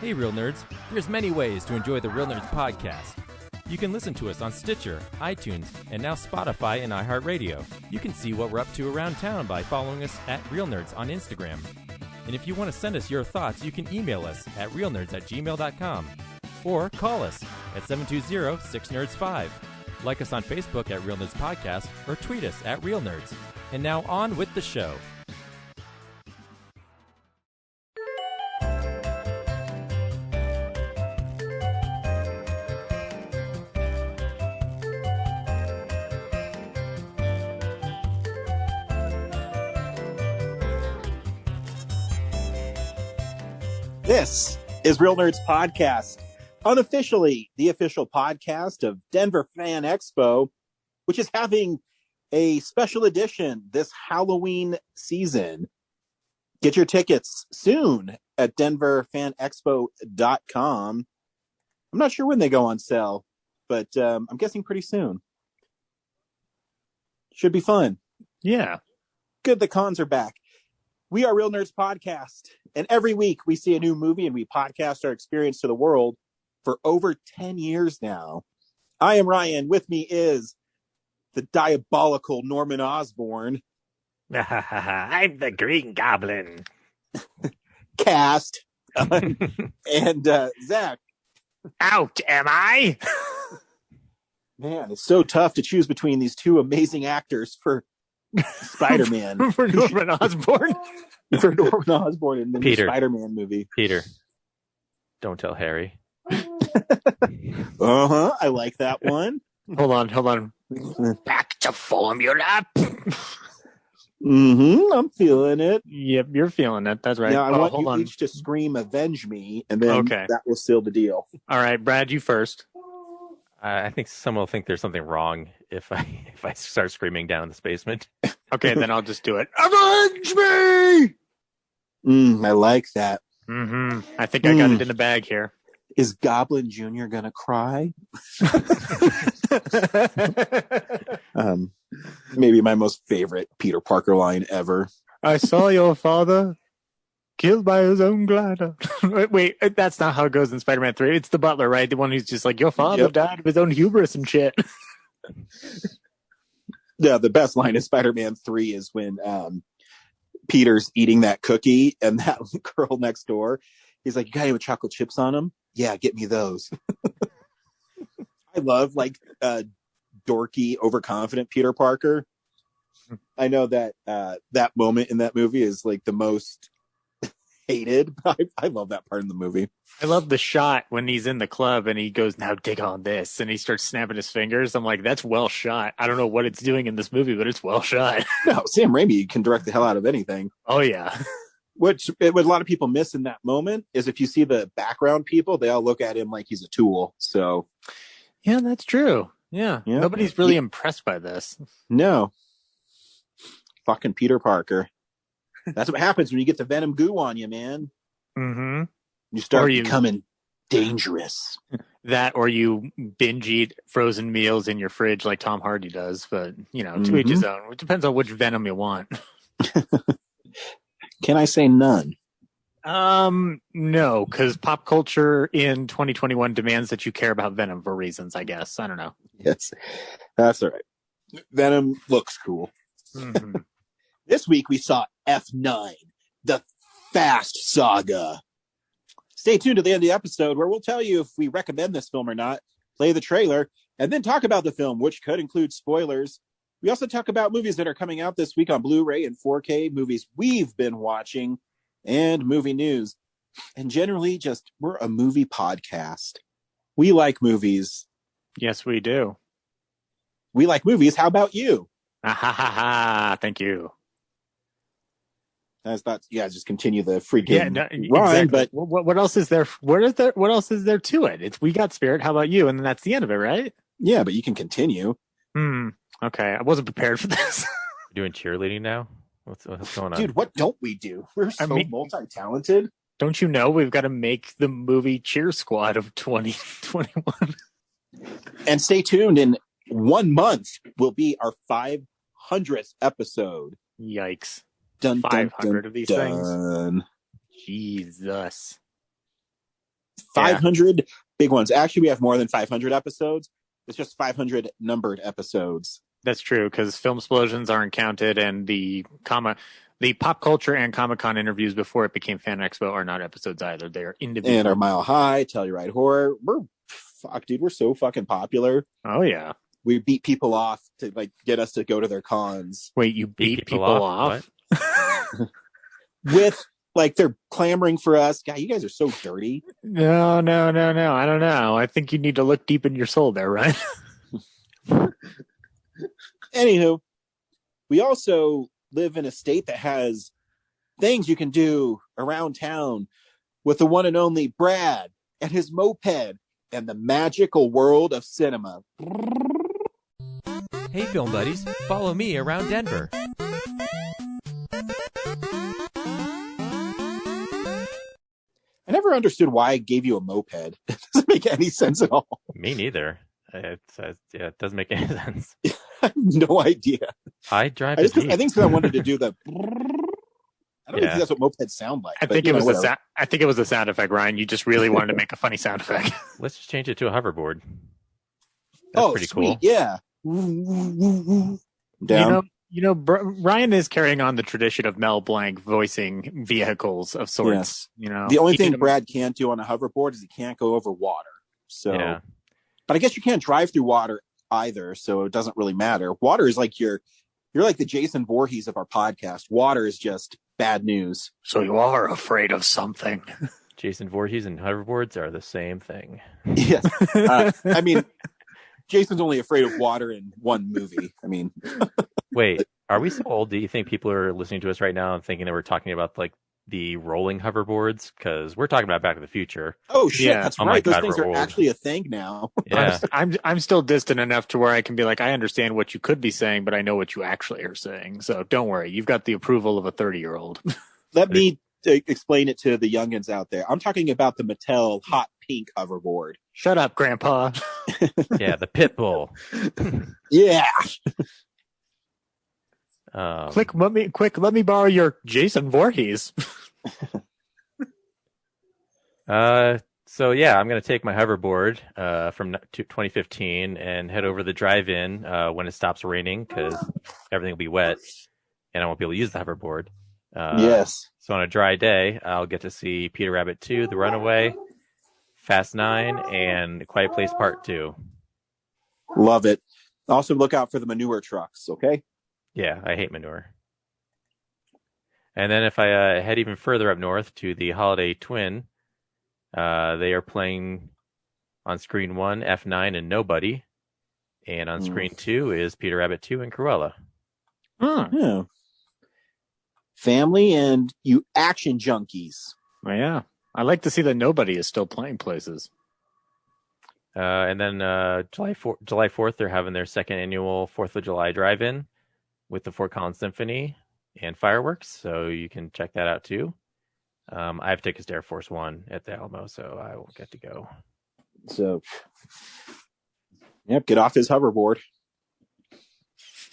Hey, Real Nerds. There's many ways to enjoy the Real Nerds podcast. You can listen to us on Stitcher, iTunes, and now Spotify and iHeartRadio. You can see what we're up to around town by following us at Real Nerds on Instagram. And if you want to send us your thoughts, you can email us at realnerds@gmail.com or call us at 720-6nerds5. Like us on Facebook at Real Nerds Podcast or tweet us at Real Nerds. And now on with the show. This is Real Nerds Podcast, unofficially the official podcast of Denver Fan Expo, which is having a special edition this Halloween season. Get your tickets soon at denverfanexpo.com. I'm not sure when they go on sale, but I'm guessing pretty soon. Should be fun. Yeah. Good, the cons are back. We are Real Nerds Podcast, and every week we see a new movie and we podcast our experience to the world for over 10 years now. I am Ryan. With me is the diabolical Norman Osborn. I'm the Green Goblin. Cast. And Zach. Out, am I? Man, it's so tough to choose between these two amazing actors for Spider-Man. For Norman Osborn? For Norman Osborn in the new Peter. Spider-Man movie. Peter, don't tell Harry. I like that one. Hold on. Back to formula. I'm feeling it. Yep, you're feeling it. That's right. Yeah, I want hold you on. each to scream "Avenge me," and then that will seal the deal. All right, Brad, you first. I think someone will think there's something wrong if I start screaming down in this basement. Okay, then I'll just do it. Avenge me! I like that. I think I got it in the bag here. Is Goblin Jr. gonna cry? Maybe my most favorite Peter Parker line ever. I saw your father killed by his own glider. Wait, that's not how it goes in Spider-Man 3. It's the butler, right? The one who's just like, your father died of his own hubris and shit. Yeah, the best line in Spider-Man 3 is when Peter's eating that cookie and that girl next door, he's like, you got any with chocolate chips on them? Yeah, get me those. I love dorky, overconfident Peter Parker. I know that that moment in that movie is like the most hated. I love that part in the movie. I love the shot when he's in the club and he goes, now dig on this, and he starts snapping his fingers. I'm like, that's well shot. I don't know what it's doing in this movie, but it's well shot. No, Sam Raimi can direct the hell out of anything. Oh yeah. What a lot of people miss in that moment is if you see the background people, they all look at him like he's a tool. So yeah, that's true. Yeah. Nobody's really impressed by this. No. Fucking Peter Parker. That's what happens when you get the Venom goo on you, man. Mm-hmm. You start becoming dangerous. That, or you binge eat frozen meals in your fridge like Tom Hardy does. But, to each his own. It depends on which Venom you want. Can I say none? No, because pop culture in 2021 demands that you care about Venom for reasons, I guess. I don't know. Yes, that's all right. Venom looks cool. Mm-hmm. This week we saw F9, the Fast Saga. Stay tuned to the end of the episode where we'll tell you if we recommend this film or not, play the trailer, and then talk about the film, which could include spoilers. We also talk about movies that are coming out this week on Blu-ray and 4K, movies we've been watching, and movie news. And generally, we're a movie podcast. We like movies. Yes, we do. We like movies. How about you? Thank you. That's not, just continue the freaking exactly. rhyme. But what else is there? What else is there to it? It's We Got Spirit. How about you? And then that's the end of it, right? Yeah, but you can continue. Okay, I wasn't prepared for this. You're doing cheerleading now? What's going on? Dude, what don't we do? We're so multi-talented. Don't you know we've got to make the movie Cheer Squad of 2021? And stay tuned. In 1 month will be our 500th episode. Yikes. Dun, 500 of these things. dun. Jesus. 500 big ones. Actually, we have more than 500 episodes. It's just 500 numbered episodes. That's true, because film explosions aren't counted, and the pop culture and Comic-Con interviews before it became Fan Expo are not episodes either. They are individual. And our Mile High, Telluride Horror. We're so fucking popular. Oh, yeah. We beat people off to like get us to go to their cons. Wait, you beat people off? With like they're clamoring for us. God, you guys are so dirty. No. I don't know. I think you need to look deep in your soul there, right? Anywho, we also live in a state that has things you can do around town with the one and only Brad and his moped and the magical world of cinema. Hey, film buddies, follow me around Denver. I never understood why I gave you a moped. It doesn't make any sense at all. Me neither. It doesn't make any sense. I have no idea. I drive. I think because I wanted to do the. I don't think that's what mopeds sound like. I think it was a sound effect, Ryan. You just really wanted to make a funny sound effect. Let's just change it to a hoverboard. That's pretty sweet. cool. Yeah. Down. Ryan is carrying on the tradition of Mel Blanc voicing vehicles of sorts. Yes. The only thing Brad can't do on a hoverboard is he can't go over water. So, but I guess you can't drive through water either, so it doesn't really matter. Water is like you're like the Jason Voorhees of our podcast. Water is just bad news. So you are afraid of something. Jason Voorhees and hoverboards are the same thing. Yes. I mean, Jason's only afraid of water in one movie. I mean, wait, are we so old? Do you think people are listening to us right now and thinking that we're talking about like the rolling hoverboards? Because we're talking about Back to the Future. Oh shit, that's right. Those things are old. actually a thing now. Yeah. I'm still distant enough to where I can be like, I understand what you could be saying, but I know what you actually are saying. So don't worry, you've got the approval of a 30-year-old. Let me explain it to the youngins out there. I'm talking about the Mattel hot pink hoverboard. Shut up, Grandpa. Yeah, the pit bull. Yeah. Let me borrow your Jason Voorhees. So yeah, I'm going to take my hoverboard from 2015 and head over the drive-in when it stops raining because everything will be wet and I won't be able to use the hoverboard. Yes. So on a dry day, I'll get to see Peter Rabbit 2, The Runaway, Fast 9, and Quiet Place Part 2. Love it. Also look out for the manure trucks, okay? Yeah, I hate manure. And then if I head even further up north to the Holiday Twin, they are playing on screen 1, F9 and Nobody. And on screen 2 is Peter Rabbit 2 and Cruella. Yeah. Family and you action junkies. Oh, yeah. I like to see that Nobody is still playing places. And then July 4th, they're having their second annual 4th of July drive-in with the Fort Collins Symphony and fireworks. So you can check that out too. I have tickets to Air Force One at the Alamo, so I won't get to go. So, yep, get off his hoverboard.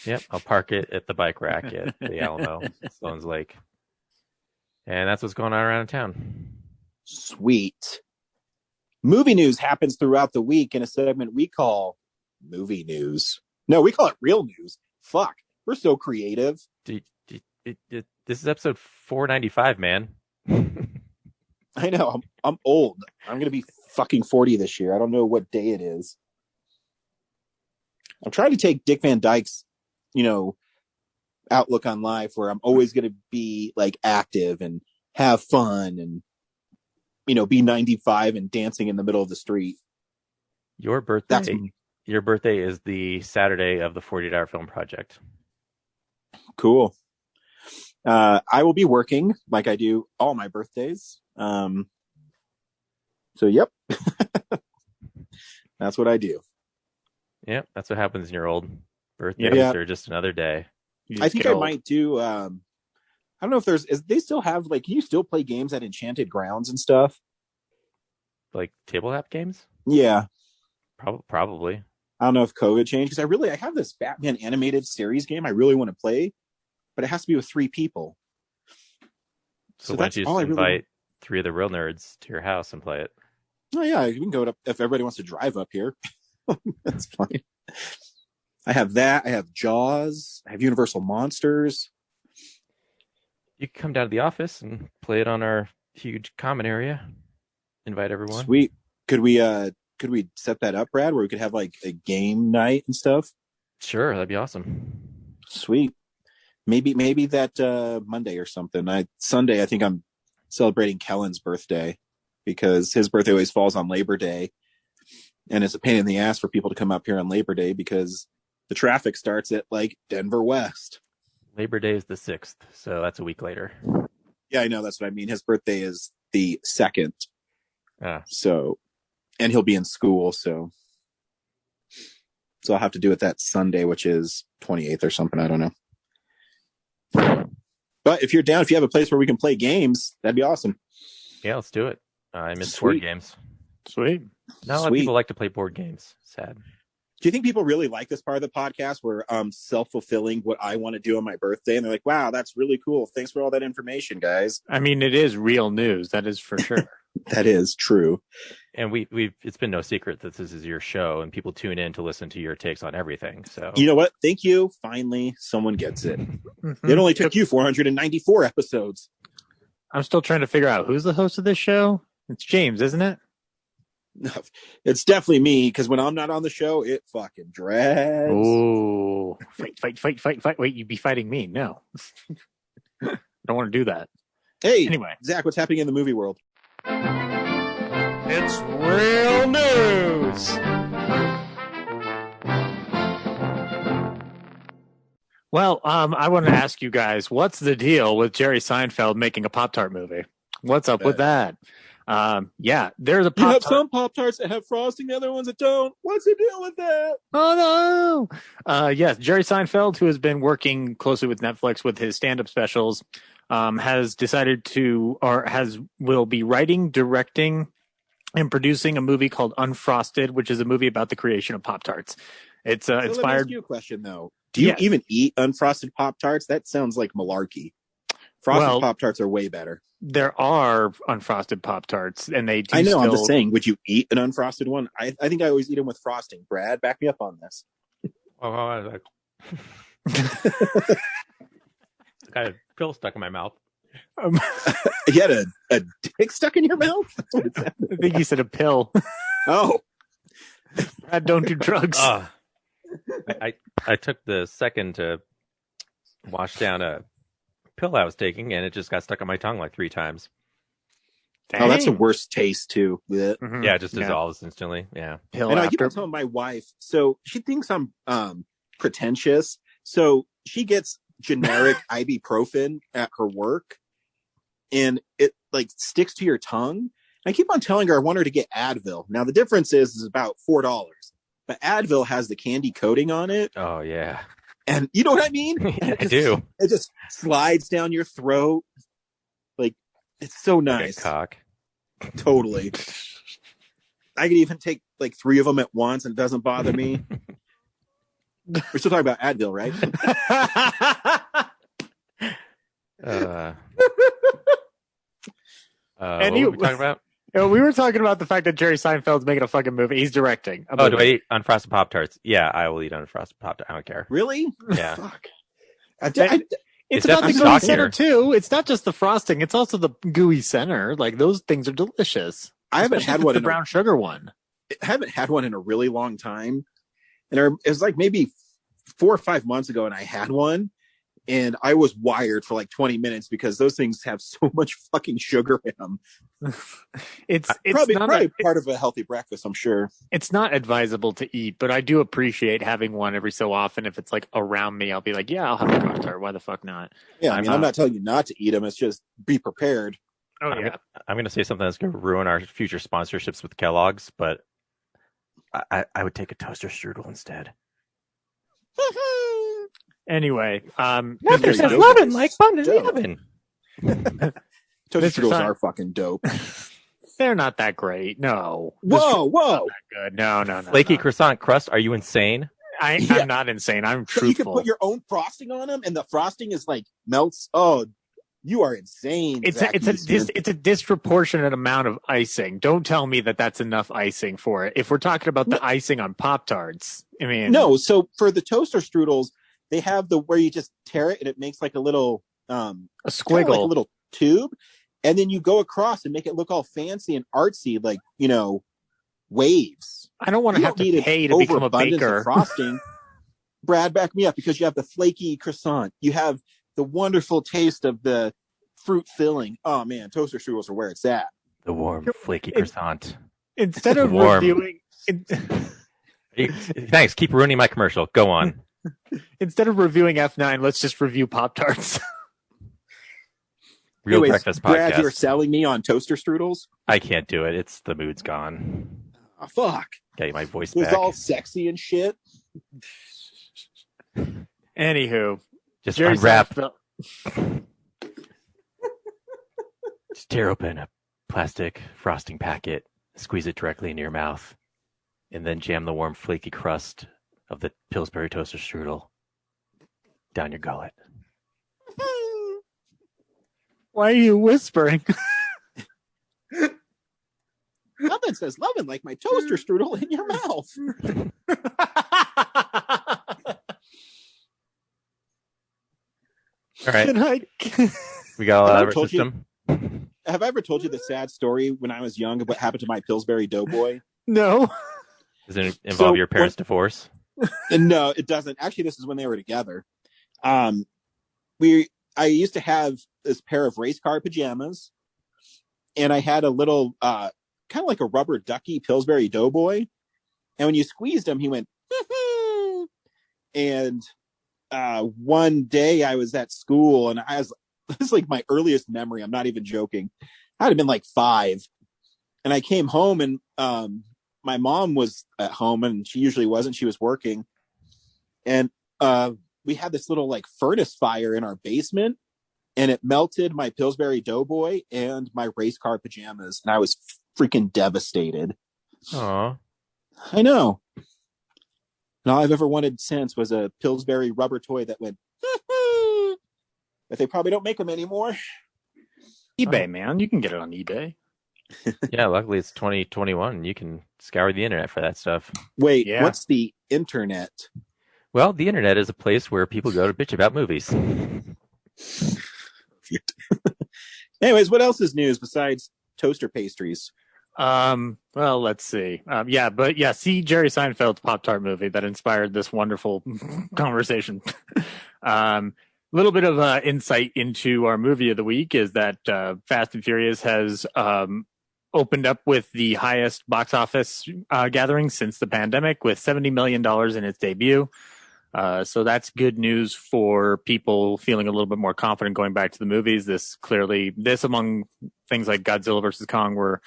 Yep, I'll park it at the bike rack at the Alamo, Sloan's Lake. And that's what's going on around town. Sweet. Movie news happens throughout the week in a segment we call Movie News. No, we call it Real News. Fuck, we're so creative. This is episode 495, man. I know, I'm old. I'm going to be fucking 40 this year. I don't know what day it is. I'm trying to take Dick Van Dyke's, outlook on life where I'm always going to be like active and have fun and, be 95 and dancing in the middle of the street. Your birthday is the Saturday of the 48-hour film project. Cool. I will be working like I do all my birthdays. So, yep. That's what I do. Yep, that's what happens in your old birthdays or just another day. I think I might do. I don't know if they still have can you still play games at Enchanted Grounds and stuff? Like tabletop games? Yeah. Probably. I don't know if COVID changed because I have this Batman animated series game I really want to play, but it has to be with 3 people. So why don't you just invite 3 of the real nerds to your house and play it? Oh yeah, we can go up if everybody wants to drive up here. That's fine. I have that. I have Jaws. I have Universal Monsters. You can come down to the office and play it on our huge common area. Invite everyone. Sweet. Could we set that up, Brad, where we could have like a game night and stuff? Sure, that'd be awesome. Sweet. Maybe that Monday or something. Sunday, I think I'm celebrating Kellen's birthday because his birthday always falls on Labor Day, and it's a pain in the ass for people to come up here on Labor Day because the traffic starts at like Denver West. Labor Day is the 6th, so that's a week later. Yeah, I know. That's what I mean. His birthday is the 2nd. Ah. So, and he'll be in school. So I'll have to do it that Sunday, which is 28th or something. I don't know. But if you're down, if you have a place where we can play games, that'd be awesome. Yeah, let's do it. I miss board games. Sweet. Not a lot of people like to play board games. Sad. Do you think people really like this part of the podcast where I'm self-fulfilling what I want to do on my birthday? And they're like, wow, that's really cool. Thanks for all that information, guys. I mean, it is real news. That is for sure. That is true. And we've it's been no secret that this is your show and people tune in to listen to your takes on everything. So you know what? Thank you. Finally, someone gets it. It only took you 494 episodes. I'm still trying to figure out who's the host of this show. It's James, isn't it? No, it's definitely me because when I'm not on the show, it fucking drags. Oh, fight. Wait, you'd be fighting me. No. I don't want to do that. Hey, anyway, Zach, what's happening in the movie world? It's real news. Well, I want to ask you guys, what's the deal with Jerry Seinfeld making a Pop-Tart movie? What's up with that? Yeah, there's a Pop-Tart. You have some Pop-Tarts that have frosting, the other ones that don't. What's the deal with that? Oh, no. Yes, Jerry Seinfeld, who has been working closely with Netflix with his stand-up specials, has decided to, will be writing, directing, and producing a movie called Unfrosted, which is a movie about the creation of Pop-Tarts. It's so inspired. Let me ask you a question, though. Do you even eat unfrosted Pop-Tarts? That sounds like malarkey. Frosted Pop-Tarts are way better. There are unfrosted Pop-Tarts, and they do. I know. I'm just saying, would you eat an unfrosted one? I think I always eat them with frosting. Brad, back me up on this. I got a pill stuck in my mouth. You had a dick stuck in your mouth? I think you said a pill. Oh. Brad, don't do drugs. I took the second to wash down a pill I was taking, and it just got stuck on my tongue like 3 times. Dang. Oh, that's the worst taste too. Mm-hmm. Yeah, it just dissolves instantly. Yeah. And I keep on telling my wife, so she thinks I'm pretentious. So she gets generic ibuprofen at her work, and it like sticks to your tongue. I keep on telling her I want her to get Advil. Now the difference is about $4, but Advil has the candy coating on it. Oh yeah. And you know what I mean? I do. It just slides down your throat. Like, it's so nice. Cock. Totally. I could even take like 3 of them at once and it doesn't bother me. We're still talking about Advil, right? And what were we talking about? We were talking about the fact that Jerry Seinfeld's making a fucking movie. He's directing. Do I eat unfrosted Pop-Tarts? Yeah, I will eat unfrosted Pop-Tarts. I don't care. Really? Yeah. Fuck. It's about the gooey center, too. It's not just the frosting. It's also the gooey center. Like, those things are delicious. I haven't had one. The brown sugar one. I haven't had one in a really long time. And it was like maybe 4 or 5 months ago, and I had one. And I was wired for like 20 minutes because those things have so much fucking sugar in them. It's probably part of a healthy breakfast, I'm sure. It's not advisable to eat, but I do appreciate having one every so often. If it's like around me, I'll be like, yeah, I'll have a Pop-Tart. Why the fuck not? Yeah, I'm not telling you not to eat them. It's just be prepared. Oh, yeah. I'm going to say something that's going to ruin our future sponsorships with Kellogg's, but I would take a toaster strudel instead. Anyway, Mr. says lovin' like fun in the oven. Toaster strudels are fucking dope. They're not that great. No. Whoa. Not that good. No. Flaky croissant crust. Are you insane? I'm not insane. I'm truthful. You can put your own frosting on them, and the frosting is like melts. Oh, You are insane. It's Zach Eastman. it's a disproportionate amount of icing. Don't tell me that that's enough icing for it. If we're talking about the icing on Pop-Tarts, I mean, no. So for the toaster strudels, they have the where you just tear it and it makes like a little a squiggle, like a little tube, and then you go across and make it look all fancy and artsy, like waves. I don't want to have to pay to become a baker. Of frosting. Brad, back me up, because you have the flaky croissant. You have the wonderful taste of the fruit filling. Oh man, toaster strudels are where it's at. The warm, flaky croissant. Instead of reviewing, thanks. Keep ruining my commercial. Go on. Instead of reviewing F9, let's just review Pop-Tarts. Real breakfast podcast. Brad, you're selling me on toaster strudels? I can't do it. The mood's gone. Oh, fuck. Getting my voice back. It was all sexy and shit. Anywho, just unwrap. Just tear open a plastic frosting packet, squeeze it directly into your mouth, and then jam the warm, flaky crust of the Pillsbury toaster strudel down your gullet. Why are you whispering? Lovin says, "Lovin, like my toaster strudel in your mouth." All right. We got all out of our system. Have I ever told you the sad story when I was young of what happened to my Pillsbury Doughboy? No. Does it involve your parents' divorce? No, it doesn't. Actually, this is when they were together. I used to have this pair of race car pajamas, and I had a little, kind of like a rubber ducky Pillsbury Doughboy. And when you squeezed him, he went, and one day I was at school, and this is like my earliest memory. I'm not even joking. I'd have been like 5. And I came home, and my mom was at home, and she usually wasn't. She was working. And we had this little like furnace fire in our basement, and it melted my Pillsbury Doughboy and my race car pajamas. And I was freaking devastated. Aw. I know. And all I've ever wanted since was a Pillsbury rubber toy that went, but they probably don't make them anymore. eBay, man. You can get it on eBay. Yeah, luckily it's 2021. You can scour the internet for that stuff. Wait, What's the internet? Well, the internet is a place where people go to bitch about movies. Anyways, what else is news besides toaster pastries? Well, let's see. See Jerry Seinfeld's Pop-Tart movie that inspired this wonderful conversation. Little bit of insight into our movie of the week is that Fast and Furious has opened up with the highest box office gathering since the pandemic, with $70 million in its debut. So that's good news for people feeling a little bit more confident going back to the movies. This among things like Godzilla vs. Kong were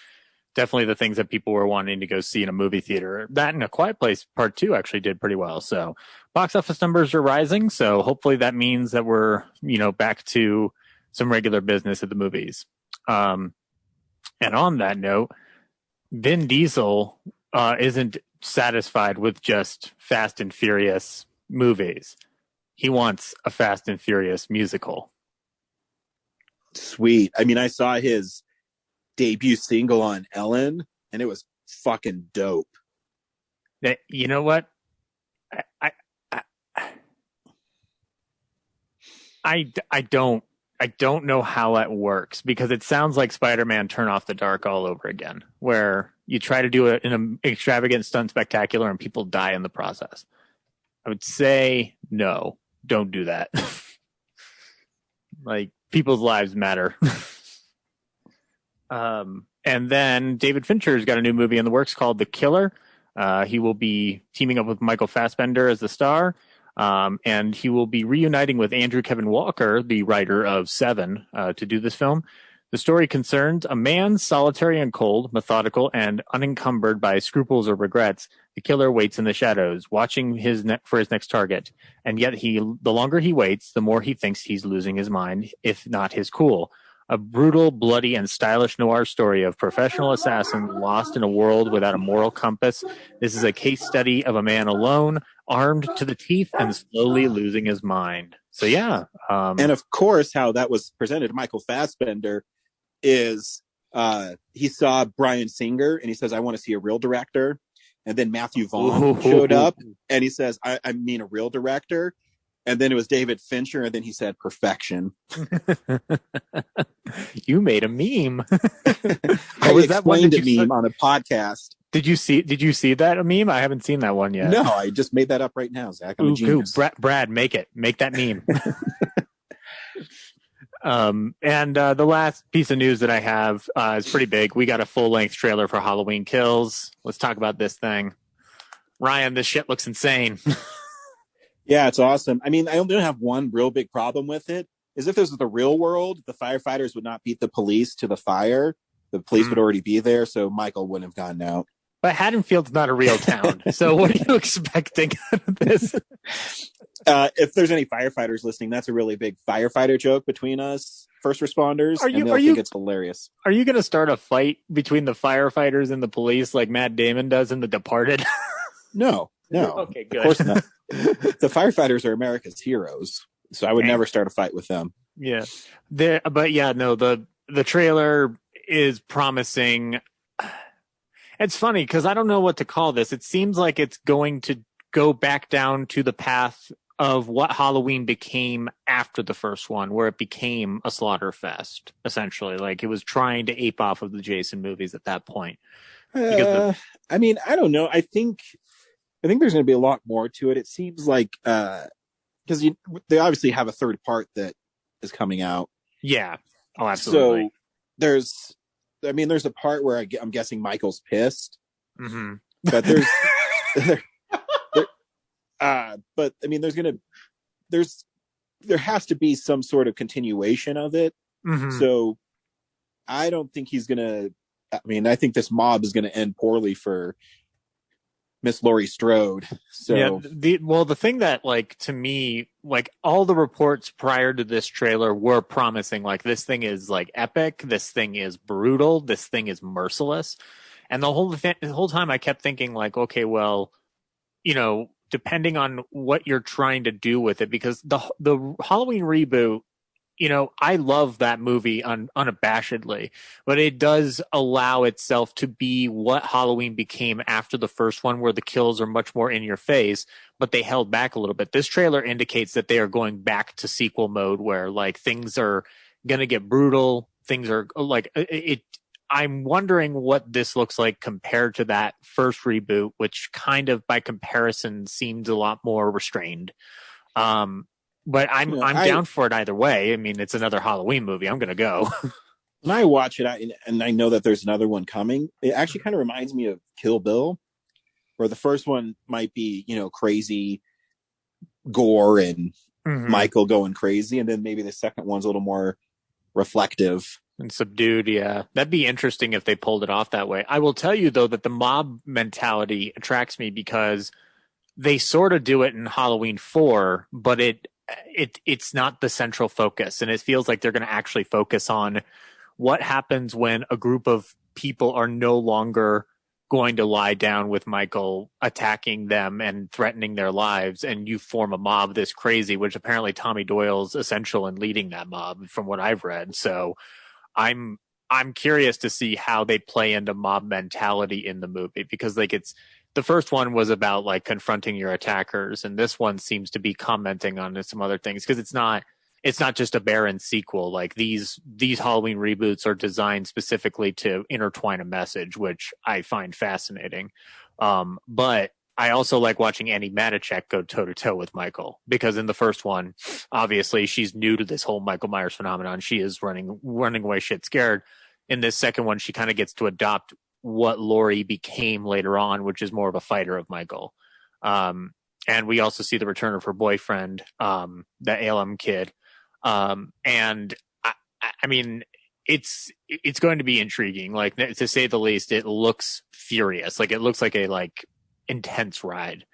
definitely the things that people were wanting to go see in a movie theater. That and A Quiet Place Part 2 actually did pretty well. So box office numbers are rising. So hopefully that means that we're, back to some regular business at the movies. And on that note, Vin Diesel isn't satisfied with just Fast and Furious movies. He wants a Fast and Furious musical. Sweet. I mean, I saw his debut single on Ellen, and it was fucking dope. You know what? I don't know how that works, because it sounds like Spider-Man Turn Off the Dark all over again, where you try to do it in an extravagant stunt spectacular and people die in the process. I would say no, don't do that. Like, people's lives matter. And then David Fincher's got a new movie in the works called The Killer. He will be teaming up with Michael Fassbender as the star. And he will be reuniting with Andrew Kevin Walker, the writer of Seven, to do this film. The story concerns a man solitary and cold, methodical, and unencumbered by scruples or regrets. The killer waits in the shadows, watching for his next target. And yet the longer he waits, the more he thinks he's losing his mind, if not his cool. A brutal, bloody, and stylish noir story of professional assassins lost in a world without a moral compass. This is a case study of a man alone, armed to the teeth, and slowly losing his mind. So yeah, And of course, how that was presented to Michael Fassbender is he saw Bryan Singer and he says, "I want to see a real director." And then Matthew Vaughn showed up and he says, I mean a real director. And then it was David Fincher, and then he said perfection. You made a meme. I explained a meme on a podcast. Did you see that meme? I haven't seen that one yet. No, I just made that up right now, Zach. I'm a genius. Brad, make that meme. And the last piece of news that I have is pretty big. We got a full-length trailer for Halloween Kills. Let's talk about this thing. Ryan, this shit looks insane. Yeah, it's awesome. I mean, I only have one real big problem with it. Is if this was the real world, the firefighters would not beat the police to the fire. The police would already be there, so Michael wouldn't have gotten out. But Haddonfield's not a real town. So what are you expecting out of this? If there's any firefighters listening, that's a really big firefighter joke between us first responders. They'll think it's hilarious. Are you going to start a fight between the firefighters and the police like Matt Damon does in The Departed? No. Okay, good. Of course not. The firefighters are America's heroes, so I would never start a fight with them. Yeah. The trailer is promising. It's funny because I don't know what to call this. It seems like it's going to go back down to the path of what Halloween became after the first one, where it became a slaughter fest, essentially. Like it was trying to ape off of the Jason movies at that point. I mean, I don't know. I think there's going to be a lot more to it. It seems like because they obviously have a third part that is coming out. Yeah. Oh, absolutely. So there's a part where I'm guessing Michael's pissed. Mm-hmm. But but I mean, there has to be some sort of continuation of it. Mm-hmm. So I don't think he's gonna. I mean, I think this mob is going to end poorly for Miss Laurie Strode. So yeah, the thing that, like, to me, like, all the reports prior to this trailer were promising, like, this thing is like epic, this thing is brutal, this thing is merciless, and the whole time I kept thinking, like, okay, well, depending on what you're trying to do with it, because the Halloween reboot, I love that movie unabashedly, but it does allow itself to be what Halloween became after the first one, where the kills are much more in your face, but they held back a little bit. This trailer indicates that they are going back to sequel mode, where like things are going to get brutal. Things are like it. I'm wondering what this looks like compared to that first reboot, which kind of by comparison seems a lot more restrained. But I'm down for it either way. I mean, it's another Halloween movie. I'm going to go. When I watch it, and I know that there's another one coming, it actually kind of reminds me of Kill Bill, where the first one might be, crazy gore and Michael going crazy. And then maybe the second one's a little more reflective. And subdued, yeah. That'd be interesting if they pulled it off that way. I will tell you, though, that the mob mentality attracts me because they sort of do it in Halloween 4, but it's not the central focus, and it feels like they're going to actually focus on what happens when a group of people are no longer going to lie down with Michael attacking them and threatening their lives, and you form a mob this crazy, which apparently Tommy Doyle's essential in leading that mob from what I've read. So I'm curious to see how they play into mob mentality in the movie, because like the first one was about like confronting your attackers, and this one seems to be commenting on some other things, because it's not just a barren sequel. Like these Halloween reboots are designed specifically to intertwine a message, which I find fascinating. But I also like watching Annie Matichak go toe to toe with Michael, because in the first one, obviously she's new to this whole Michael Myers phenomenon. She is running away shit scared. In this second one, she kind of gets to adopt what Laurie became later on, which is more of a fighter of Michael. And we also see the return of her boyfriend, the ALM kid. And I mean, it's going to be intriguing. Like, to say the least, it looks furious. Like, it looks like a intense ride.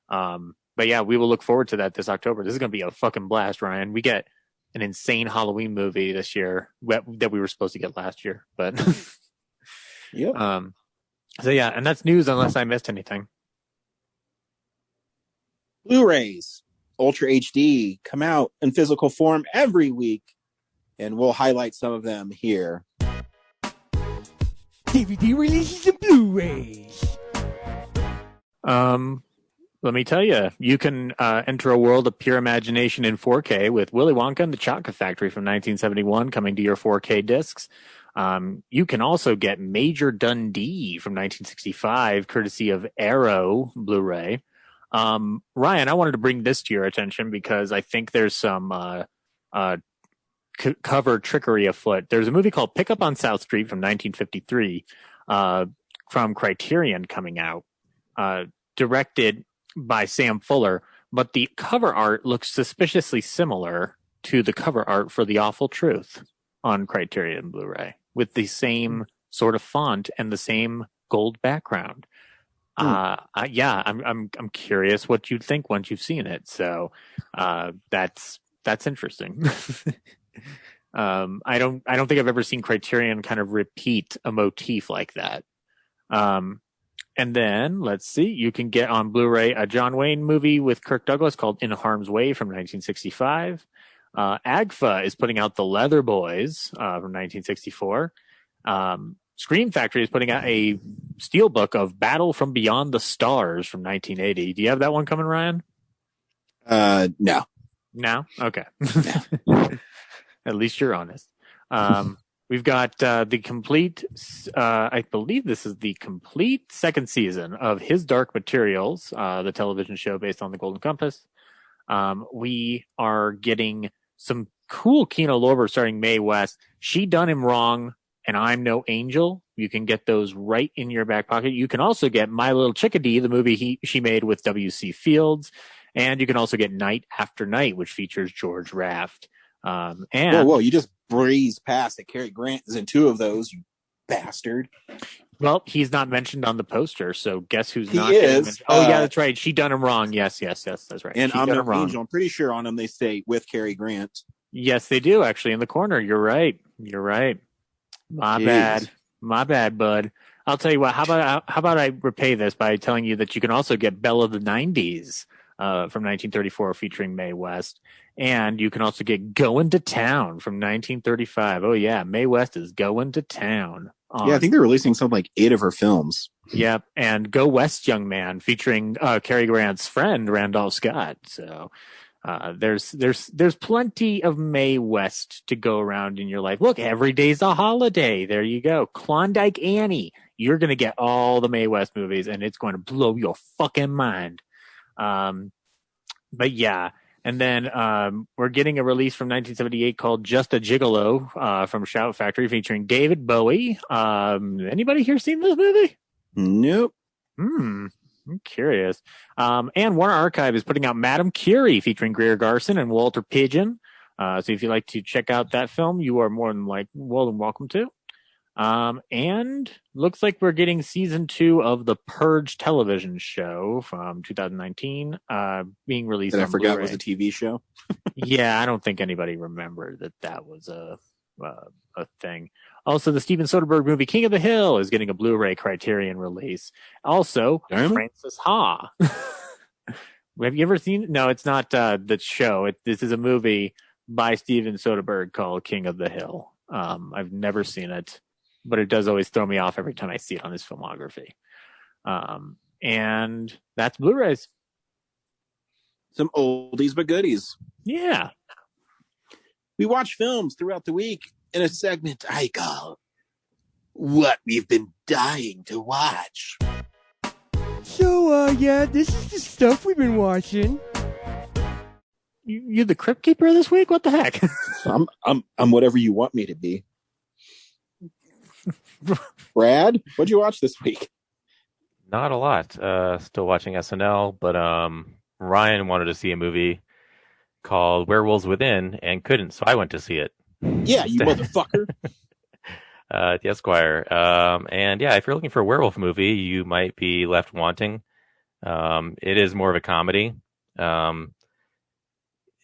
But yeah, we will look forward to that this October. This is going to be a fucking blast, Ryan. We get an insane Halloween movie this year that we were supposed to get last year. But Yep. So yeah, and that's news unless I missed anything. Blu-rays, Ultra HD, come out in physical form every week, and we'll highlight some of them here. DVD releases and Blu-rays. Let me tell you, you can enter a world of pure imagination in 4K with Willy Wonka and the Chocolate Factory from 1971 coming to your 4K discs. You can also get Major Dundee from 1965, courtesy of Arrow Blu-ray. Ryan, I wanted to bring this to your attention because I think there's some cover trickery afoot. There's a movie called Pickup on South Street from 1953 from Criterion coming out, directed by Sam Fuller, but the cover art looks suspiciously similar to the cover art for The Awful Truth on Criterion Blu-ray, with the same sort of font and the same gold background. I'm curious what you'd think once you've seen it. So that's interesting. I don't think I've ever seen Criterion kind of repeat a motif like that. And then let's see, you can get on Blu-ray a John Wayne movie with Kirk Douglas called In Harm's Way from 1965. AGFA is putting out The Leather Boys from 1964. Scream Factory is putting out a steelbook of Battle from Beyond the Stars from 1980. Do you have that one coming, Ryan? No. No? Okay. At least you're honest. We've got the complete, I believe this is the complete second season of His Dark Materials, the television show based on the Golden Compass. We are getting some cool Kino Lorber starring Mae West. She Done Him Wrong and I'm No Angel. You can get those right in your back pocket. You can also get My Little Chickadee, the movie she made with W.C. Fields. And you can also get Night After Night, which features George Raft. And whoa, you just breezed past that Cary Grant is in two of those, you bastard. Well, he's not mentioned on the poster, so guess who's He not is. mentioned? Oh, yeah, that's right. She Done Him Wrong. Yes, that's right. And She I'm Done No Him Wrong. Angel. I'm pretty sure on them they say with Cary Grant. Yes, they do, actually, in the corner. You're right. My bad, bud. I'll tell you what, how about I repay this by telling you that you can also get Belle of the 90s from 1934 featuring Mae West. And you can also get Going to Town from 1935. Oh, yeah, Mae West is going to town. Yeah, I think they're releasing something like 8 of her films. Yep, and Go West, Young Man, featuring Cary Grant's friend, Randolph Scott. So there's plenty of Mae West to go around in your life. Look, every day's a holiday. There you go. Klondike Annie. You're going to get all the Mae West movies, and it's going to blow your fucking mind. But yeah. And then we're getting a release from 1978 called Just a Gigolo from Shout Factory featuring David Bowie. Anybody here seen this movie? Nope. I'm curious. And Warner Archive is putting out Madame Curie featuring Greer Garson and Walter Pidgeon. So if you'd like to check out that film, you are more than welcome to. And looks like we're getting season 2 of the Purge television show from 2019 being released. That I forgot Blu-ray. was a TV show. Yeah, I don't think anybody remembered that was a thing. Also, the Steven Soderbergh movie King of the Hill is getting a Blu-ray Criterion release. Also, Francis Ha. Have you ever seen? No, it's not the show. This is a movie by Steven Soderbergh called King of the Hill. I've never seen it, but it does always throw me off every time I see it on his filmography. And that's Blu-rays. Some oldies but goodies. Yeah. We watch films throughout the week in a segment I call What We've Been Dying to Watch. So, yeah, this is the stuff we've been watching. You the Crypt Keeper this week? What the heck? I'm whatever you want me to be. Brad, what'd you watch this week? Not a lot. Still watching SNL, but Ryan wanted to see a movie called Werewolves Within and couldn't, so I went to see it. Yeah, you motherfucker. At the Esquire. And yeah, if you're looking for a werewolf movie, you might be left wanting. It is more of a comedy.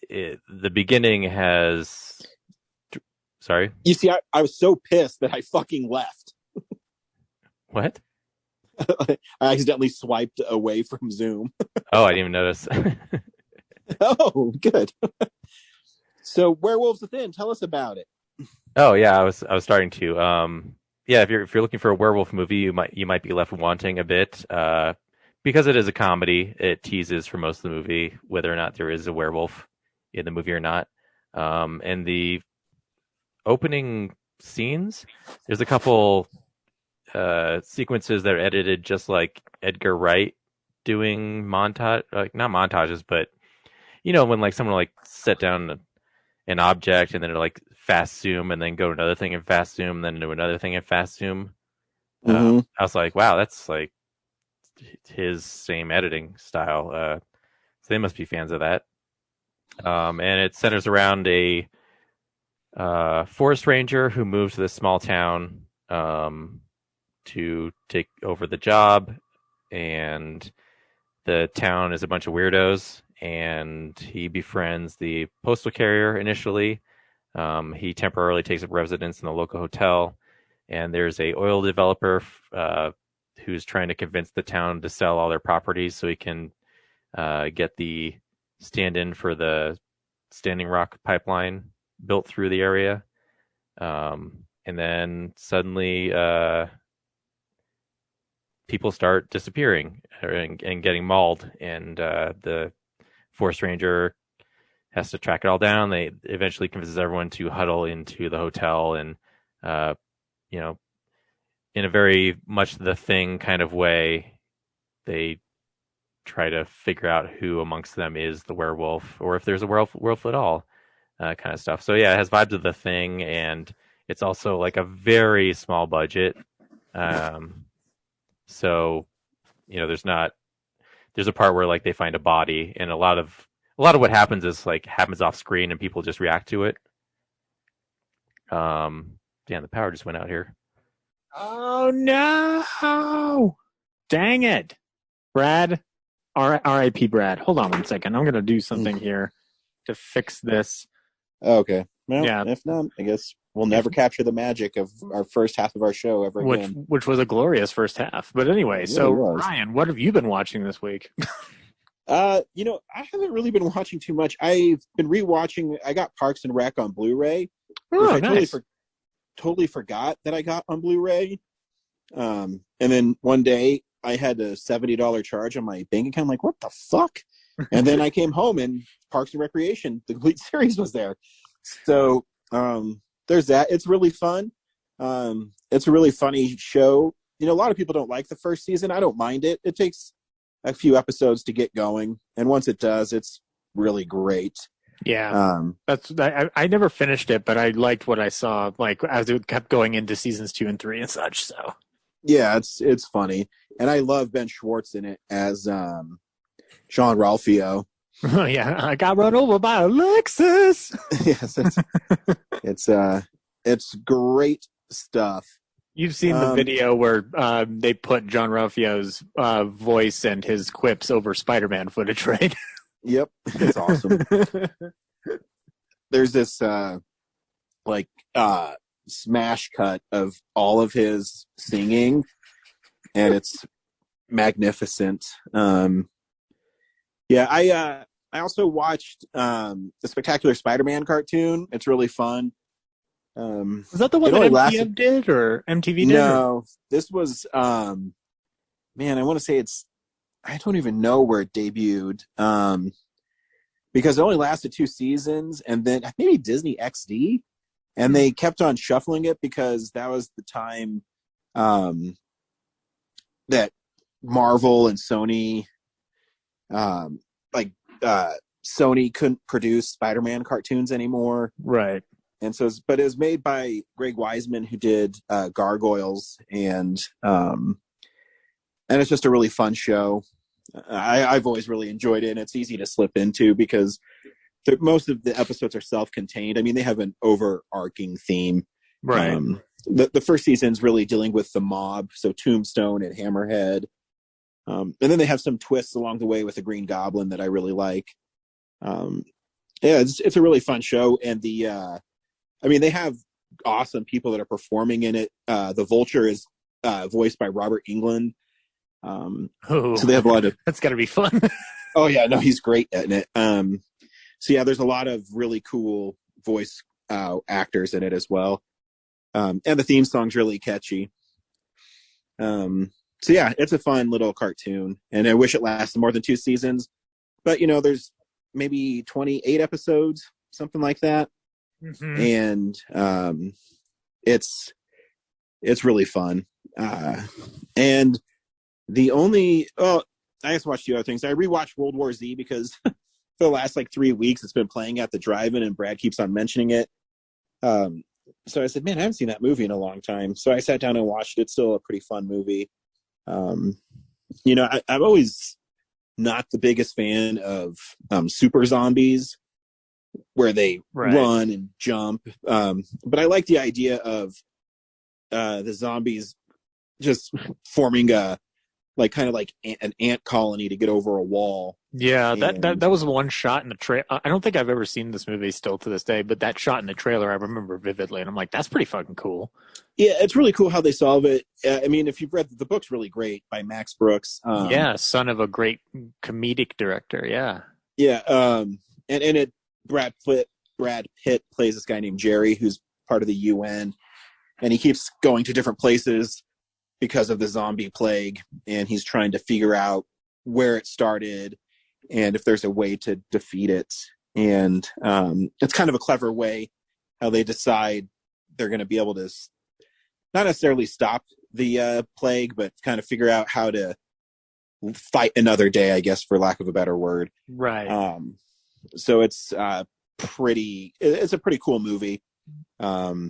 the beginning has. Sorry. You see, I was so pissed that I fucking left. What? I accidentally swiped away from Zoom. Oh, I didn't even notice. Oh, good. So, Werewolves Within, tell us about it. Oh yeah, I was starting to. Yeah, if you're looking for a werewolf movie, you might be left wanting a bit. Because it is a comedy, it teases for most of the movie whether or not there is a werewolf in the movie or not. And the opening scenes, there's a couple sequences that are edited just like Edgar Wright doing montage, like not montages, but when like someone like set down an object and then it'll like fast zoom and then go to another thing and fast zoom and then do another thing and fast zoom. I was like, wow, that's like his same editing style. So they must be fans of that. And it centers around a forest ranger who moved to this small town to take over the job, and the town is a bunch of weirdos, and he befriends the postal carrier initially. He temporarily takes up residence in the local hotel, and there's a oil developer who's trying to convince the town to sell all their properties so he can get the stand-in for the Standing Rock pipeline built through the area. And then suddenly people start disappearing and getting mauled, and the forest ranger has to track it all down. They eventually convinces everyone to huddle into the hotel, and in a very much The Thing kind of way, they try to figure out who amongst them is the werewolf, or if there's a werewolf at all, kind of stuff. So yeah, it has vibes of The Thing, and it's also like a very small budget. So there's a part where like they find a body, and a lot of what happens is like happens off screen and people just react to it. Damn, the power just went out here. Oh no! Dang it, Brad. R.I.P. Brad. Hold on one second. I'm gonna do something here to fix this. Okay. Well, yeah. If not, I guess we'll never capture the magic of our first half of our show ever again. Which was a glorious first half. But anyway, so Ryan, what have you been watching this week? I haven't really been watching too much. I've been rewatching. I got Parks and Rec on Blu-ray, which I nice. totally forgot that I got on Blu-ray. And then one day I had a $70 charge on my bank account. I'm like, what the fuck? And then I came home and Parks and Recreation, the complete series, was there. So there's that. It's really fun. It's a really funny show. A lot of people don't like the first season. I don't mind it. It takes a few episodes to get going, and once it does, it's really great. Yeah, I never finished it, but I liked what I saw, like as it kept going into seasons 2 and 3 and such. So yeah, it's funny, and I love Ben Schwartz in it as Sean Ralphio. Oh yeah, I got run over by a Lexus. Yes, it's great stuff. You've seen the video where they put John Ralphio's voice and his quips over Spider-Man footage, right? Yep, it's awesome. There's this smash cut of all of his singing, and it's magnificent. I also watched the Spectacular Spider-Man cartoon. It's really fun. Was that the one that MTV did or MTV did? No, this was I want to say I don't even know where it debuted. Because it only lasted 2 seasons, and then maybe Disney XD, and they kept on shuffling it because that was the time that Marvel and Sony Sony couldn't produce Spider-Man cartoons anymore. Right. And so, but it was made by Greg Weisman, who did Gargoyles, and it's just a really fun show. I've always really enjoyed it, and it's easy to slip into because most of the episodes are self-contained. I mean, they have an overarching theme. Right. The first season's really dealing with the mob, so Tombstone and Hammerhead. And then they have some twists along the way with the Green Goblin that I really like. Yeah, it's a really fun show, and they have awesome people that are performing in it. The Vulture is voiced by Robert Englund. Oh, So they have a lot of. that's got to be fun. Oh yeah, no, he's great in it. So yeah, there's a lot of really cool voice actors in it as well, and the theme song's really catchy. So yeah, it's a fun little cartoon, and I wish it lasted more than 2 seasons. But there's maybe 28 episodes, something like that, and it's really fun. And I just watched 2 other things. I rewatched World War Z because for the last 3 weeks it's been playing at the drive-in, and Brad keeps on mentioning it. So I said, man, I haven't seen that movie in a long time. So I sat down and watched it. It's still a pretty fun movie. I'm always not the biggest fan of super zombies where they run and jump. But I like the idea of the zombies just forming an ant colony to get over a wall. Yeah, that was one shot in the trailer. I don't think I've ever seen this movie still to this day, but that shot in the trailer I remember vividly, and I'm like, that's pretty fucking cool. Yeah, it's really cool how they solve it. If you've read the book's really great by Max Brooks. Son of a great comedic director. Yeah. Yeah, and in it, Brad Pitt plays this guy named Jerry, who's part of the UN, and he keeps going to different places because of the zombie plague, and he's trying to figure out where it started and if there's a way to defeat it. And it's kind of a clever way how they decide they're going to be able to not necessarily stop the plague, but kind of figure out how to fight another day, I guess, for lack of a better word. Right. So it's a pretty cool movie. Yeah.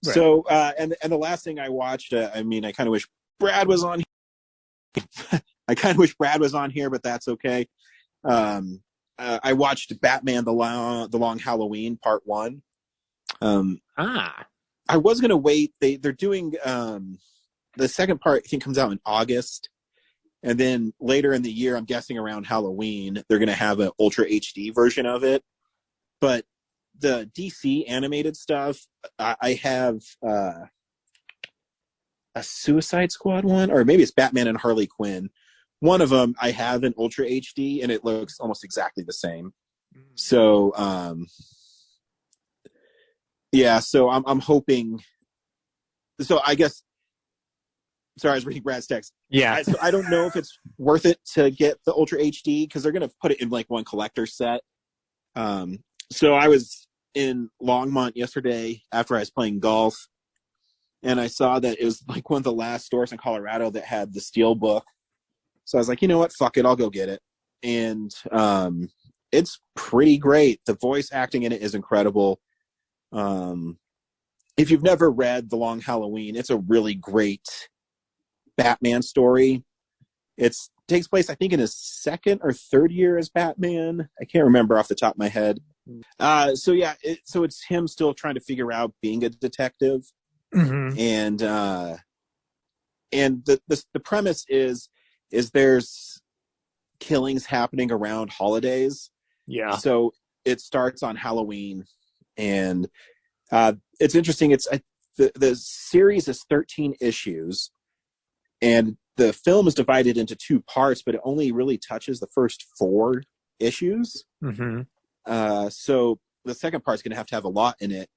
Right. So, and the last thing I watched, I kind of wish Brad was on. I kind of wish Brad was on here, but that's okay. I watched Batman: The Long Halloween Part 1. I was gonna wait. They're doing the second part. I think comes out in August, and then later in the year, I'm guessing around Halloween, they're gonna have an Ultra HD version of it. But the DC animated stuff, I have a Suicide Squad one, or maybe it's Batman and Harley Quinn. One of them I have in Ultra HD, and it looks almost exactly the same. So, so I'm hoping. So I guess. Sorry, I was reading Brad's text. Yeah. So I don't know if it's worth it to get the Ultra HD because they're going to put it in one collector set. So I was in Longmont yesterday after I was playing golf, and I saw that it was one of the last stores in Colorado that had the Steel Book. So I was like, you know what? Fuck it. I'll go get it. And it's pretty great. The voice acting in it is incredible. If you've never read The Long Halloween, it's a really great Batman story. It takes place, I think, in his 2nd or 3rd year as Batman. I can't remember off the top of my head. So it's him still trying to figure out being a detective. Mm-hmm. And the premise is there's killings happening around holidays. Yeah. So it starts on Halloween, and it's interesting. The series is 13 issues, and the film is divided into 2 parts, but it only really touches the first 4 issues. Mm-hmm. So the second part's going to have a lot in it.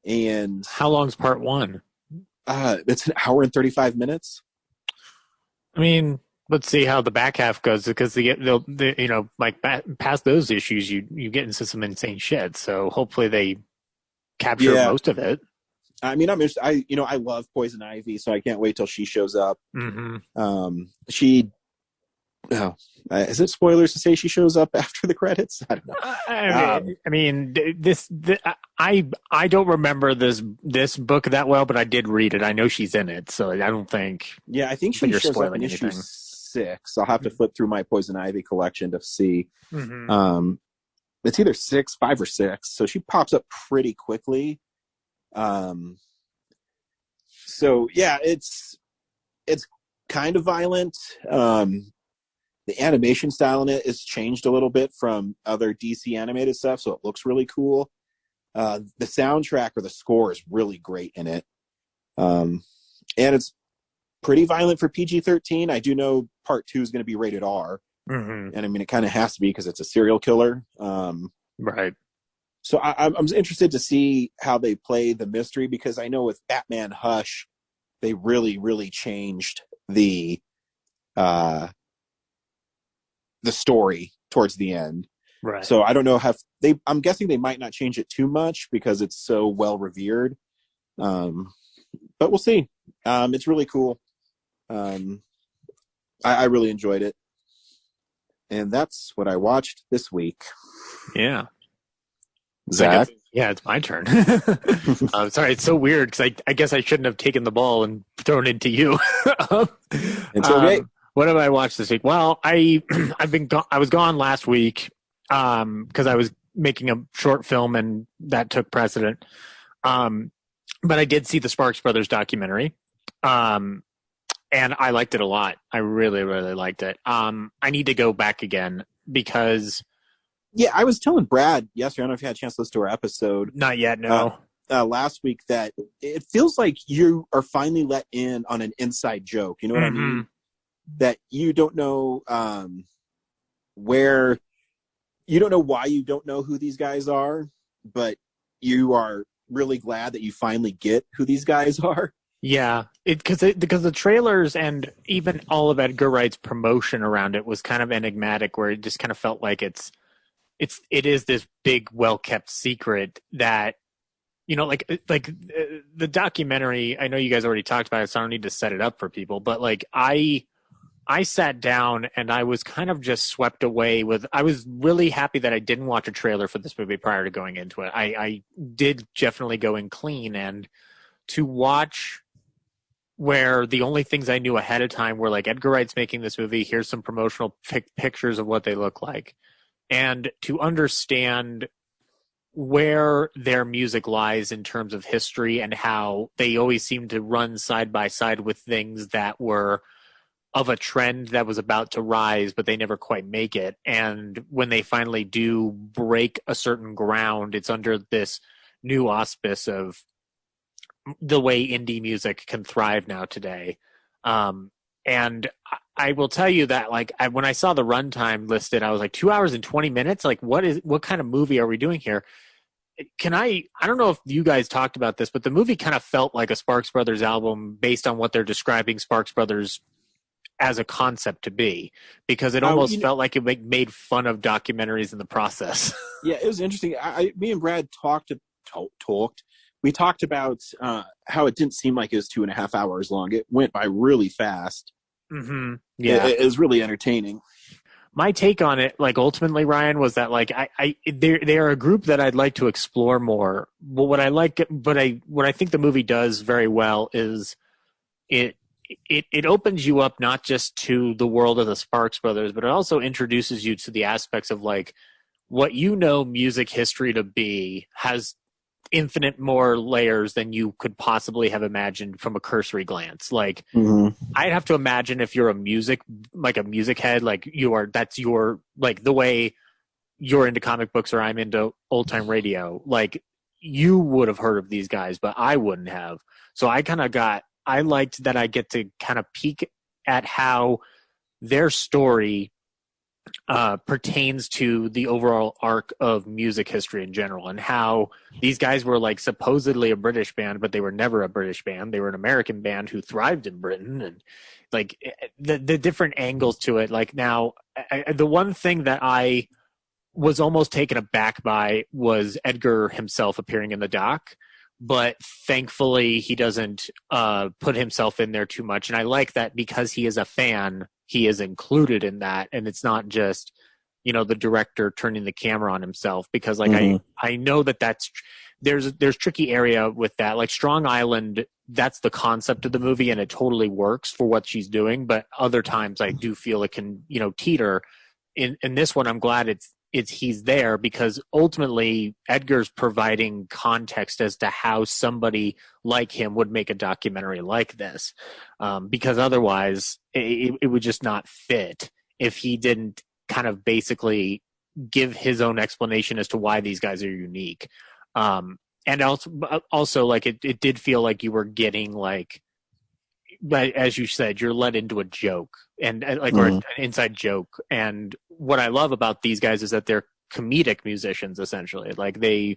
And how long's part 1? It's an hour and 35 minutes. I mean, let's see how the back half goes, because they'll past those issues, you get into some insane shit. So hopefully they capture most of it. I mean, I love Poison Ivy, so I can't wait till she shows up. Mm-hmm. Is it spoilers to say she shows up after the credits? I don't know. I don't remember this book that well, but I did read it. I know she's in it, so I don't think. Yeah, I think she shows up in issue 6. I'll have to flip through my Poison Ivy collection to see. Mm-hmm. It's either 5 or 6, so she pops up pretty quickly. So yeah, it's kind of violent. The animation style in it is changed a little bit from other DC animated stuff, so it looks really cool. The soundtrack or the score is really great in it. And it's pretty violent for PG-13. I do know part 2 is going to be rated R. Mm-hmm. And I mean, it kind of has to be because it's a serial killer. Right. So I'm interested to see how they play the mystery, because I know with Batman Hush, they really, really changed the story towards the end. Right. So I don't know how I'm guessing they might not change it too much because it's so well revered. But we'll see. It's really cool. I really enjoyed it. And that's what I watched this week. Yeah. Zach? It's my turn. Sorry, it's so weird because I guess I shouldn't have taken the ball and thrown it to you. It's okay. What have I watched this week? Well, I was gone last week because I was making a short film and that took precedent. But I did see the Sparks Brothers documentary. And I liked it a lot. I really, really liked it. I need to go back again because... Yeah, I was telling Brad yesterday, I don't know if you had a chance to listen to our episode. Not yet, no. Last week, that it feels like you are finally let in on an inside joke. You know what I mean? That you don't know where... You don't know why you don't know who these guys are, but you are really glad that you finally get who these guys are. Yeah, because the trailers and even all of Edgar Wright's promotion around it was kind of enigmatic, where it just kind of felt like it is this big, well-kept secret that, you know, like the documentary. I know you guys already talked about it, so I don't need to set it up for people. But like I sat down and I was kind of just swept away with. I was really happy that I didn't watch a trailer for this movie prior to going into it. I did definitely go in clean, and to watch where the only things I knew ahead of time were like Edgar Wright's making this movie. Here's some promotional pictures of what they look like. And to understand where their music lies in terms of history and how they always seem to run side by side with things that were of a trend that was about to rise, but they never quite make it. And when they finally do break a certain ground, it's under this new auspice of the way indie music can thrive now today. And I will tell you that, like, when I saw the runtime listed, I was like, 2 hours and 20 minutes. Like, what kind of movie are we doing here? I don't know if you guys talked about this, but the movie kind of felt like a Sparks Brothers album based on what they're describing Sparks Brothers as a concept to be, because it almost felt like it made fun of documentaries in the process. Yeah, it was interesting. Me and Brad talked. We talked about how it didn't seem like it was 2.5 hours long. It went by really fast. Mm-hmm. Yeah, it was really entertaining. My take on it, like, ultimately, Ryan, was that like they're a group that I'd like to explore more. But what I think the movie does very well is it opens you up not just to the world of the Sparks Brothers, but it also introduces you to the aspects of like what you know music history to be has infinite more layers than you could possibly have imagined from a cursory glance. Like, I'd have to imagine if you're a music head, like that's your, like, the way you're into comic books or I'm into old time radio, like, you would have heard of these guys, but I wouldn't have. So I liked that I get to kind of peek at how their story pertains to the overall arc of music history in general, and how these guys were like supposedly a British band, but they were never a British band. They were an American band who thrived in Britain, and like the different angles to it. Like, now, the one thing that I was almost taken aback by was Edgar himself appearing in the doc, but thankfully he doesn't put himself in there too much. And I like that because he is a fan, he is included in that. And it's not just, you know, the director turning the camera on himself, because like, I know there's tricky area with that. Like Strong Island, that's the concept of the movie and it totally works for what she's doing. But other times I do feel it can, you know, teeter. In this one, I'm glad he's there, because ultimately Edgar's providing context as to how somebody like him would make a documentary like this, because otherwise it would just not fit if he didn't kind of basically give his own explanation as to why these guys are unique. And also like it did feel like you were getting like, but as you said, you're led into a joke and like or an inside joke. And what I love about these guys is that they're comedic musicians essentially. Like they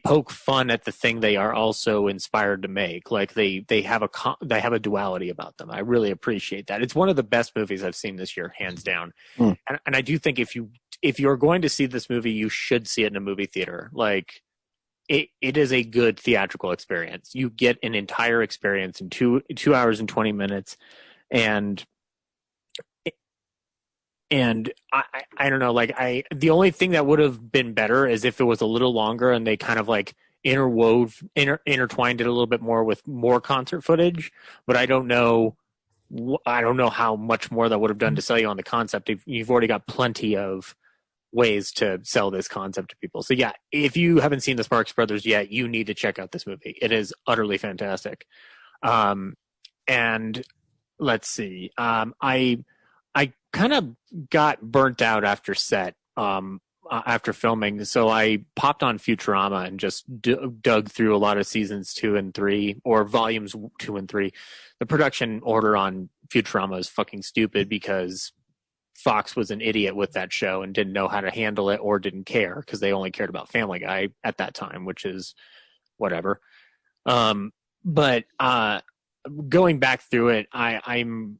poke fun at the thing they are also inspired to make. Like they have a duality about them. I really appreciate that. It's one of the best movies I've seen this year, hands down. And I do think if you're going to see this movie, you should see it in a movie theater. Like it is a good theatrical experience. You get an entire experience in 2 hours and 20 minutes. And I don't know, like the only thing that would have been better is if it was a little longer and they kind of like intertwined it a little bit more with more concert footage. But I don't know how much more that would have done to sell you on the concept. You've already got plenty of ways to sell this concept to people. So yeah, if you haven't seen the Sparks Brothers yet, you need to check out this movie. It is utterly fantastic. And let's see, I kind of got burnt out after after filming. So I popped on Futurama and just dug through a lot of seasons 2 and 3 or volumes 2 and 3. The production order on Futurama is fucking stupid because Fox was an idiot with that show and didn't know how to handle it or didn't care because they only cared about Family Guy at that time, which is whatever. But going back through it, I'm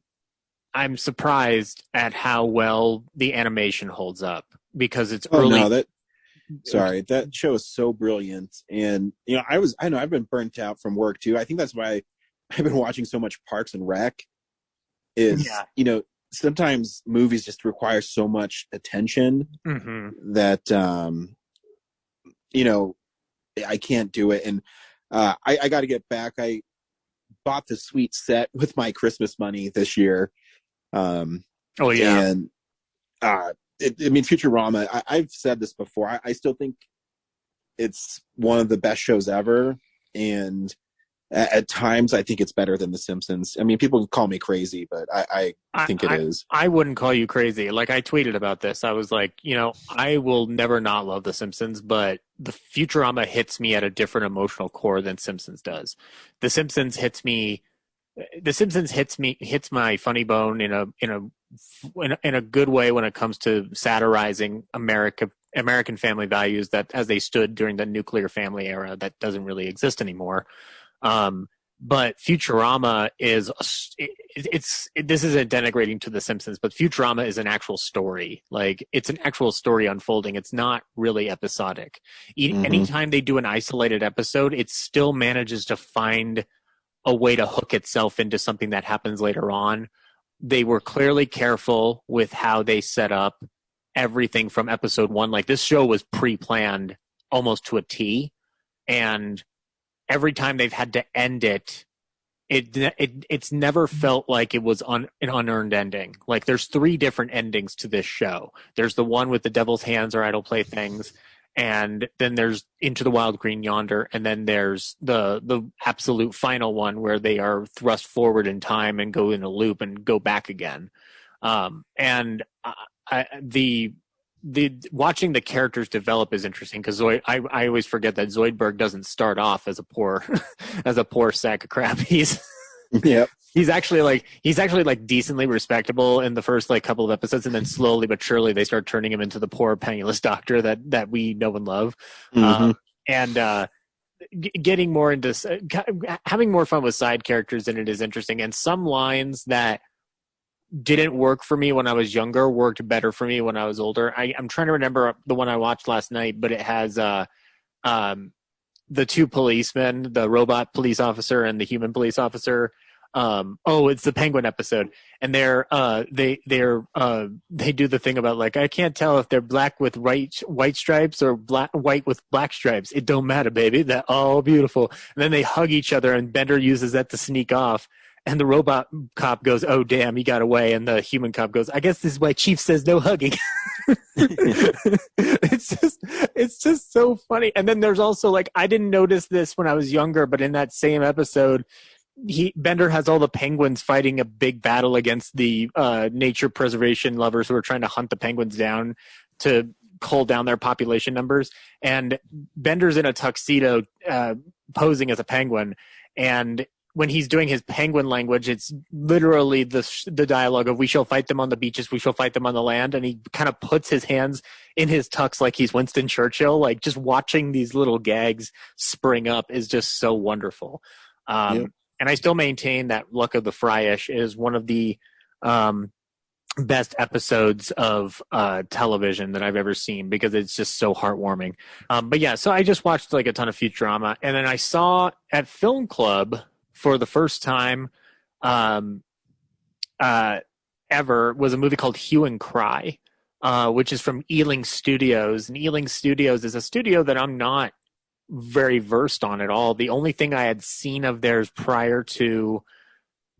surprised at how well the animation holds up because it's early. No, that show is so brilliant. And I know I've been burnt out from work too. I think that's why I've been watching so much Parks and Rec. Sometimes movies just require so much attention that I can't do it. And I got to get back. I bought the sweet set with my Christmas money this year. And Futurama, I've said this before, I still think it's one of the best shows ever, and at times I think it's better than The Simpsons. I mean, people call me crazy, but I think it is. I wouldn't call you crazy. Like I tweeted about this. I was like, I will never not love The Simpsons, but the Futurama hits me at a different emotional core than Simpsons does. The Simpsons hits my funny bone in a good way when it comes to satirizing American family values that as they stood during the nuclear family era that doesn't really exist anymore. But Futurama this isn't denigrating to The Simpsons, but Futurama is an actual story. Like it's an actual story unfolding. It's not really episodic. Anytime they do an isolated episode, it still manages to find a way to hook itself into something that happens later on. They were clearly careful with how they set up everything from episode 1. Like this show was pre-planned almost to a T, and every time they've had to end it's never felt like it was an unearned ending. Like there's 3 different endings to this show. There's the one with the Devil's Hands or Idle Playthings, and then there's Into the Wild Green Yonder, and then there's the absolute final one where they are thrust forward in time and go in a loop and go back again. The watching the characters develop is interesting because I always forget that Zoidberg doesn't start off as a poor sack of crap. He's actually decently respectable in the first couple of episodes, and then slowly but surely they start turning him into the poor penniless doctor that we know and love. Getting more into having more fun with side characters in it is interesting, and some lines that didn't work for me when I was younger worked better for me when I was older. I'm trying to remember the one I watched last night, but it has the 2 policemen, the robot police officer and the human police officer. It's the Penguin episode, and they do the thing about I can't tell if they're black with white stripes or white with black stripes. It don't matter, baby. They're all beautiful. And then they hug each other, and Bender uses that to sneak off. And the robot cop goes, "Oh, damn, he got away." And the human cop goes, "I guess this is why Chief says no hugging." It's just so funny. And then there's also I didn't notice this when I was younger, but in that same episode, Bender has all the penguins fighting a big battle against the nature preservation lovers who are trying to hunt the penguins down to cull down their population numbers. And Bender's in a tuxedo posing as a penguin. And when he's doing his penguin language, it's literally the dialogue of, "We shall fight them on the beaches, we shall fight them on the land." And he kind of puts his hands in his tux like he's Winston Churchill. Like, just watching these little gags spring up is just so wonderful. And I still maintain that Luck of the Fryish is one of the best episodes of television that I've ever seen, because it's just so heartwarming. But yeah, so I just watched like a ton of Futurama, and then I saw at Film Club for the first time ever was a movie called Hue and Cry, which is from Ealing Studios. And Ealing Studios is a studio that I'm not very versed on at all. The only thing I had seen of theirs prior to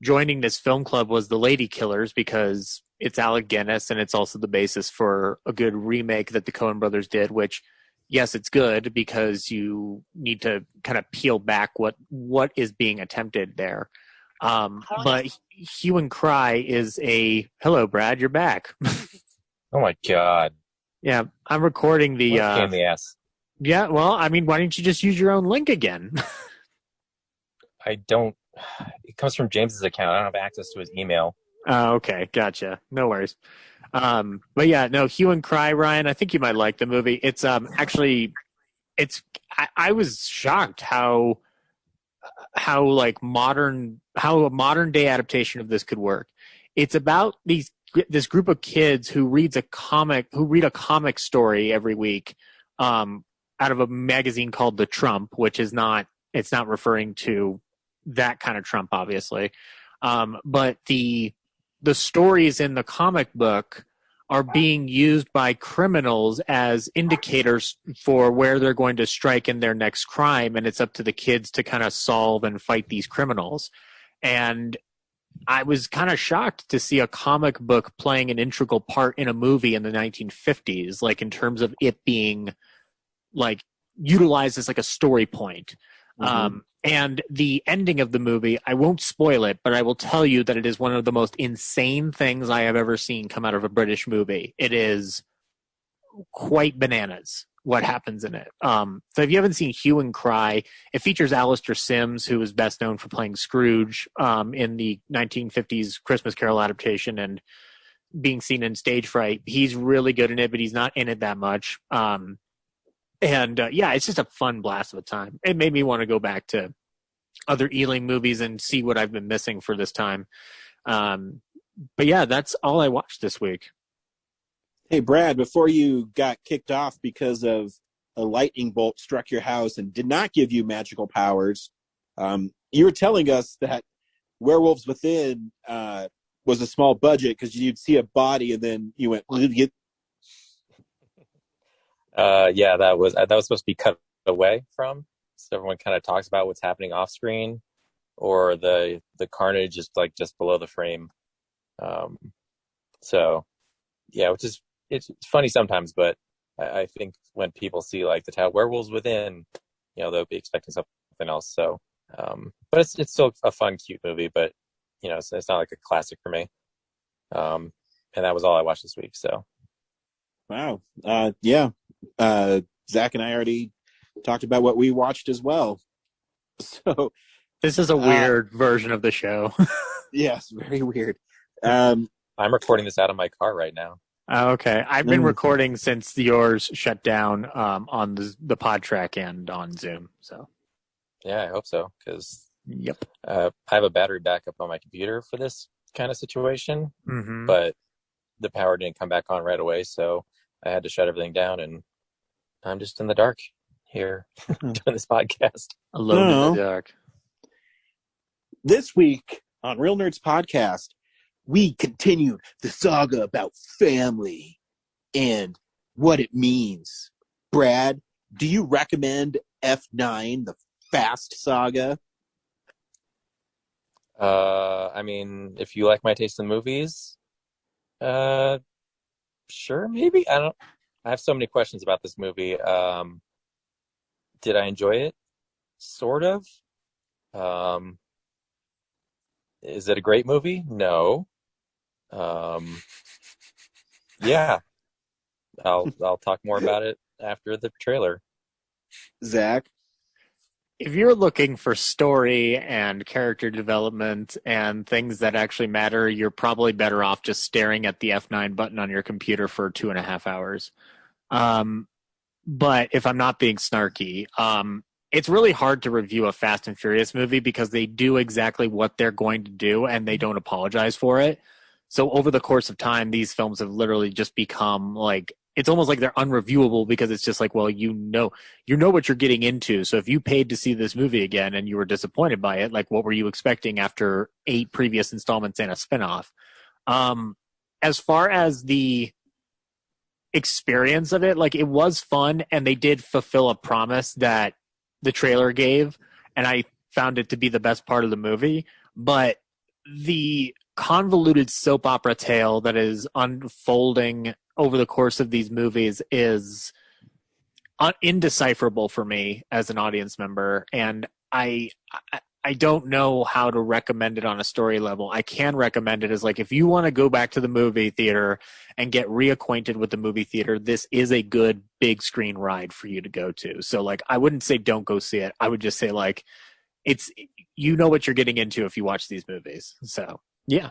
joining this film club was The Lady Killers, because it's Alec Guinness and it's also the basis for a good remake that the Coen brothers did, which, yes, it's good because you need to kind of peel back what is being attempted there. But Hue and Cry is hello, Brad, you're back. Oh my God. Yeah, I'm recording the pain in the ass. Yeah, well, I mean, why don't you just use your own link again? I don't. It comes from James's account. I don't have access to his email. Oh, okay, gotcha. No worries. But yeah, no, Hue and Cry, Ryan. I think you might like the movie. It's actually, I was shocked how a modern day adaptation of this could work. It's about this group of kids who read a comic story every week, out of a magazine called The Trump, which is it's not referring to that kind of Trump, obviously. But the stories in the comic book are being used by criminals as indicators for where they're going to strike in their next crime. And it's up to the kids to kind of solve and fight these criminals. And I was kind of shocked to see a comic book playing an integral part in a movie in the 1950s, like in terms of it being like utilized as like a story point. Mm-hmm. And the ending of the movie, I won't spoil it, but I will tell you that it is one of the most insane things I have ever seen come out of a British movie. It is quite bananas what happens in it. So if you haven't seen Hue and Cry, it features Alistair Sims, who is best known for playing Scrooge in the 1950s Christmas Carol adaptation and being seen in Stage Fright. He's really good in it, but he's not in it that much. Yeah, it's just a fun blast of a time. It made me want to go back to other Ealing movies and see what I've been missing for this time. But yeah, that's all I watched this week. Hey, Brad, before you got kicked off because of a lightning bolt struck your house and did not give you magical powers, you were telling us that Werewolves Within was a small budget because you'd see a body and then you went, yeah, that was supposed to be cut away from. So everyone kind of talks about what's happening off screen, or the carnage is like just below the frame. So yeah, which is it's funny sometimes, but I think when people see like the title "Werewolves Within," they'll be expecting something else. So, but it's still a fun, cute movie. But it's not like a classic for me. And that was all I watched this week. So, wow, yeah. Zach and I already talked about what we watched as well. So this is a weird version of the show. Yes, very weird. I'm recording this out of my car right now. Okay. I've been recording since yours shut down on the pod track and on Zoom. So yeah, I hope so, because yep. I have a battery backup on my computer for this kind of situation, but the power didn't come back on right away, so I had to shut everything down, and I'm just in the dark here doing this podcast. Alone in the dark. This week on Real Nerds Podcast, we continued the saga about family and what it means. Brad, do you recommend F9, the Fast Saga? I mean, if you like my taste in movies, sure, maybe. I have so many questions about this movie. Did I enjoy it? Sort of. Is it a great movie? No. Yeah, I'll talk more about it after the trailer. Zach? If you're looking for story and character development and things that actually matter, you're probably better off just staring at the F9 button on your computer for 2.5 hours. But if I'm not being snarky, it's really hard to review a Fast and Furious movie because they do exactly what they're going to do and they don't apologize for it. So over the course of time, these films have literally just become like, it's almost like they're unreviewable because it's just like, well, you know what you're getting into. So if you paid to see this movie again and you were disappointed by it, like what were you expecting after 8 previous installments and a spinoff? As far as the experience of it, like it was fun and they did fulfill a promise that the trailer gave, and I found it to be the best part of the movie. But the convoluted soap opera tale that is unfolding over the course of these movies is indecipherable for me as an audience member, and I don't know how to recommend it on a story level. I can recommend it as like, if you want to go back to the movie theater and get reacquainted with the movie theater, this is a good big screen ride for you to go to. So like, I wouldn't say don't go see it. I would just say like, it's, you know what you're getting into if you watch these movies. So yeah.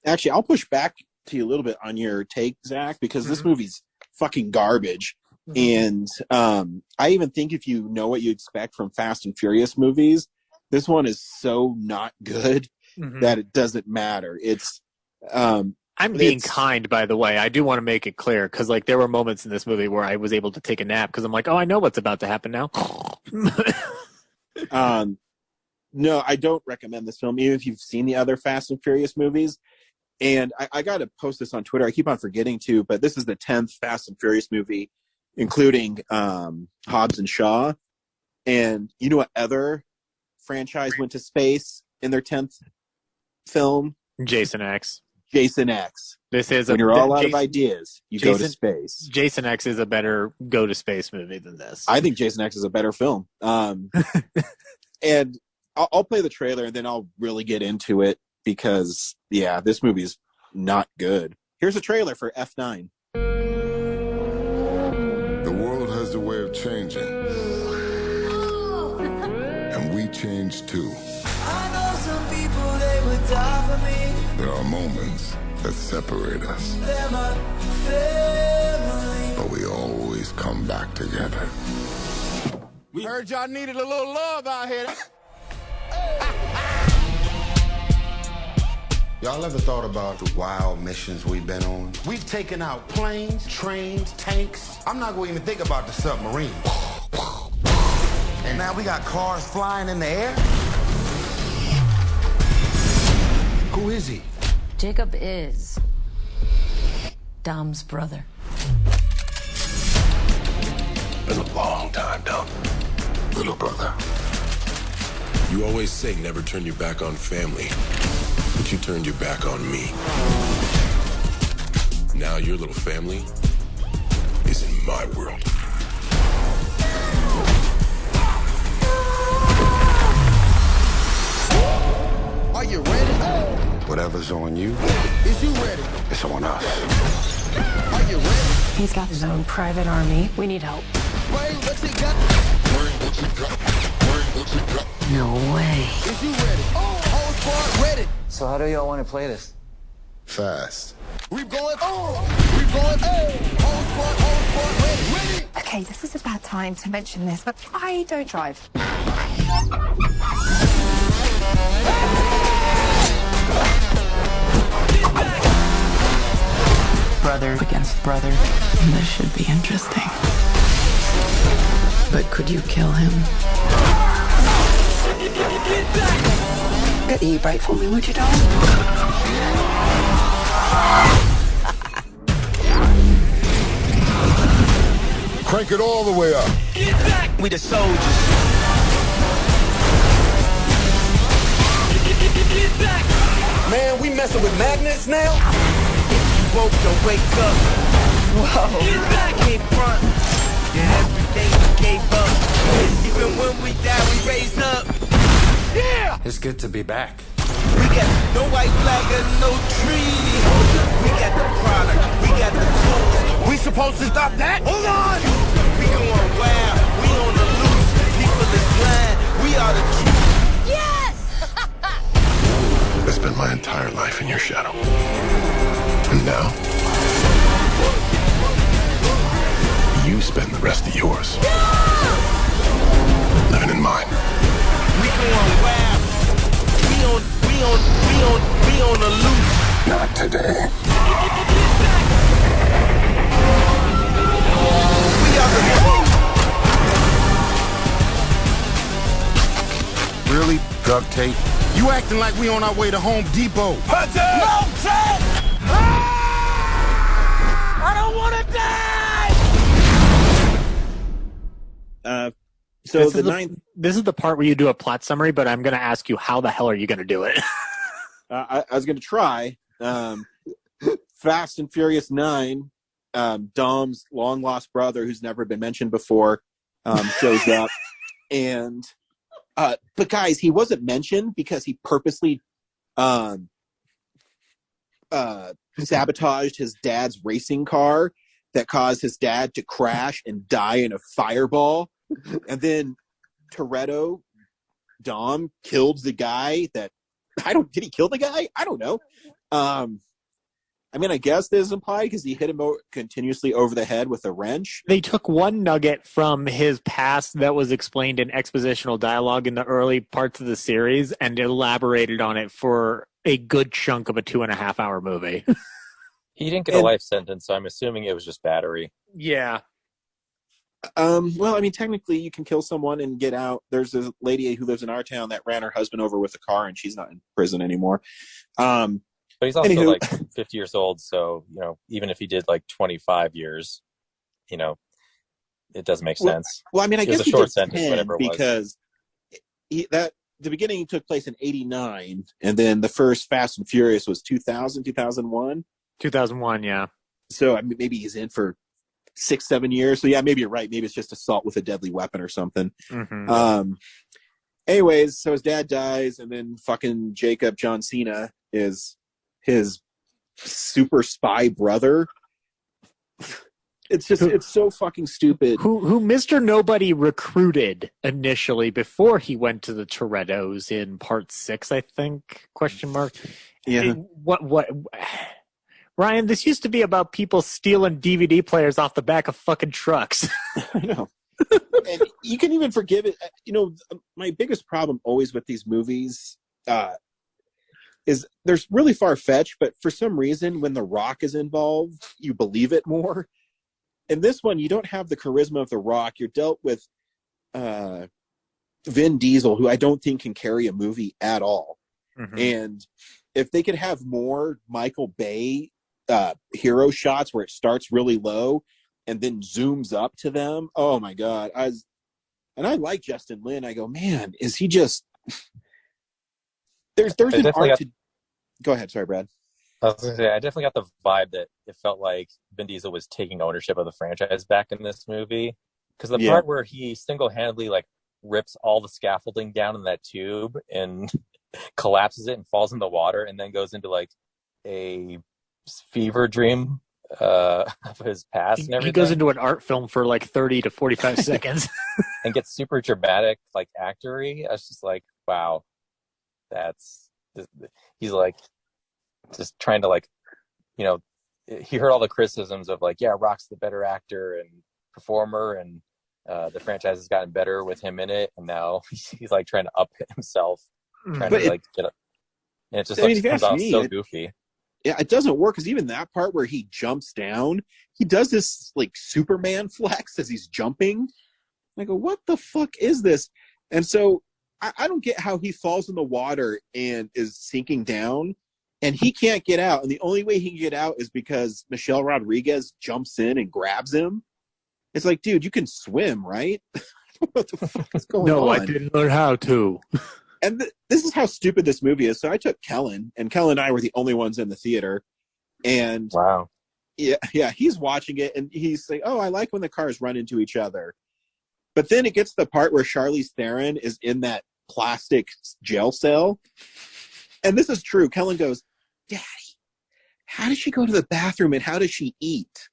Actually, I'll push back to you a little bit on your take, Zach, because this movie's fucking garbage. And I even think if you know what you expect from Fast and Furious movies, this one is so not good that it doesn't matter. It's I'm being kind, by the way. I do want to make it clear because like there were moments in this movie where I was able to take a nap because I'm like, oh, I know what's about to happen now. No, I don't recommend this film, even if you've seen the other Fast and Furious movies. And I got to post this on Twitter. I keep on forgetting to, but this is the 10th Fast and Furious movie, including Hobbs and Shaw. And you know what other franchise went to space in their 10th film? Jason X. Jason X. This is when you're all out of ideas, you go to space. Jason X is a better go to space movie than this. I think Jason X is a better film. And I'll play the trailer and then I'll really get into it because, yeah, this movie's not good. Here's a trailer for F9. The world has a way of changing. And we change too. I know some people, they would die for me. There are moments that separate us. They're my family. But we always come back together. We heard y'all needed a little love out here. Y'all ever thought about the wild missions we've been on? We've taken out planes, trains, tanks. I'm not going to even think about the submarine. And now we got cars flying in the air? Who is he? Jacob is Dom's brother. Been a long time, Dom. Little brother. You always say never turn your back on family, but you turned your back on me. Now your little family is in my world. Are you ready? Whatever's on you, Is you ready? it's on us. Are you ready? He's got his own private army. We need help. Bring what you got. Bring what you got. Bring what you got. No way. Is you ready? Whole squad ready. So how do y'all want to play this? Fast. We going. We going. Whole squad ready. Okay, this is a bad time to mention this, but I don't drive. Brother against brother. This should be interesting. But could you kill him? Get the e-brake for me, would you, darling? Crank it all the way up. Get back. We the soldiers. Get back. Man, we messing with magnets now? Woke to wake up. Whoa. Get back. Can't front. Yeah, everything we gave up. Even when we die, we raised up. Yeah. It's good to be back. We got no white flag and no treaty. We got the product, we got the tools. We supposed to stop that? Hold on! We going wild, we on the loose. People is blind, we are the truth. Yes! I spent my entire life in your shadow. And now, you spend the rest of yours living in mine. We going wild. We on the loose. Not today. We are the truth. Really? Duct tape? You acting like we on our way to Home Depot. Hunter! No, Ted! I don't want to die! So the ninth. This is the part where you do a plot summary, but I'm going to ask you, how the hell are you going to do it? I was going to try. Fast and Furious 9, Dom's long lost brother, who's never been mentioned before, shows up, and but guys, he wasn't mentioned because he purposely sabotaged his dad's racing car that caused his dad to crash and die in a fireball, and then Toretto, Dom, killed the guy that. Did he kill the guy? I don't know. I mean, I guess this is implied because he hit him continuously over the head with a wrench. They took one nugget from his past that was explained in expositional dialogue in the early parts of the series and elaborated on it for a good chunk of a 2.5 hour movie. He didn't get a life sentence, so I'm assuming it was just battery. Yeah. Well, I mean, technically you can kill someone and get out. There's a lady who lives in our town that ran her husband over with a car and she's not in prison anymore. But he's also like 50 years old. So, even if he did like 25 years, it doesn't make sense. Well, I mean, I guess it was a short sentence, whatever it was. Because the beginning took place in 1989 and then the first Fast and Furious was 2000, 2001. 2001. Yeah. So I mean, maybe he's in for 6-7 years. So yeah, maybe you're right. Maybe it's just assault with a deadly weapon or something. Mm-hmm. Anyways, so his dad dies, and then fucking Jacob John Cena is his super spy brother. It's so fucking stupid. Who Mr. Nobody recruited initially before he went to the Torettos in part 6, I think? Question mark. Yeah. What? Ryan, this used to be about people stealing DVD players off the back of fucking trucks. I know. And you can even forgive it. My biggest problem always with these movies is they're really far-fetched, but for some reason, when The Rock is involved, you believe it more. In this one, you don't have the charisma of The Rock. You're dealt with Vin Diesel, who I don't think can carry a movie at all. Mm-hmm. And if they could have more Michael Bay hero shots where it starts really low and then zooms up to them, oh my god. I like Justin Lin. I go, man, is he just there's an art to go ahead, sorry, Brad. I was gonna say, I definitely got the vibe that it felt like Vin Diesel was taking ownership of the franchise back in this movie, because the part where he single-handedly rips all the scaffolding down in that tube and collapses it and falls in the water and then goes into a fever dream of his past and everything. He goes into an art film for 30 to 45 seconds and gets super dramatic, actory. I was just like, wow, he's just trying to he heard all the criticisms of Rock's the better actor and performer, and the franchise has gotten better with him in it, and now he's trying to up himself, trying to get up, and it just comes out so goofy. Yeah, it doesn't work, because even that part where he jumps down, he does this Superman flex as he's jumping. I go, what the fuck is this? And so I don't get how he falls in the water and is sinking down, and he can't get out. And the only way he can get out is because Michelle Rodriguez jumps in and grabs him. It's like, dude, you can swim, right? What the fuck is going on? No, I didn't learn how to. And this is how stupid this movie is. So I took Kellen, and Kellen and I were the only ones in the theater. And wow, yeah, he's watching it, and he's like, "Oh, I like when the cars run into each other." But then it gets to the part where Charlize Theron is in that plastic jail cell, And this is true. Kellen goes, Daddy, how does she go to the bathroom and how does she eat?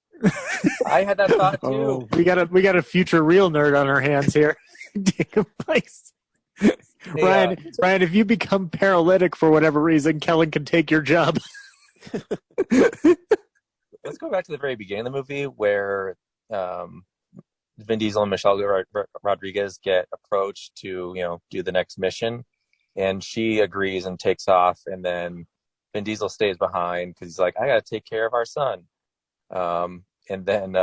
I had that thought too. Oh, we got a future real nerd on our hands here. Taking place. Ryan, if you become paralytic for whatever reason, Kellen can take your job. Let's go back to the very beginning of the movie where Vin Diesel and Michelle Rodriguez get approached to, do the next mission. And she agrees and takes off. And then Vin Diesel stays behind because he's like, I got to take care of our son. And then,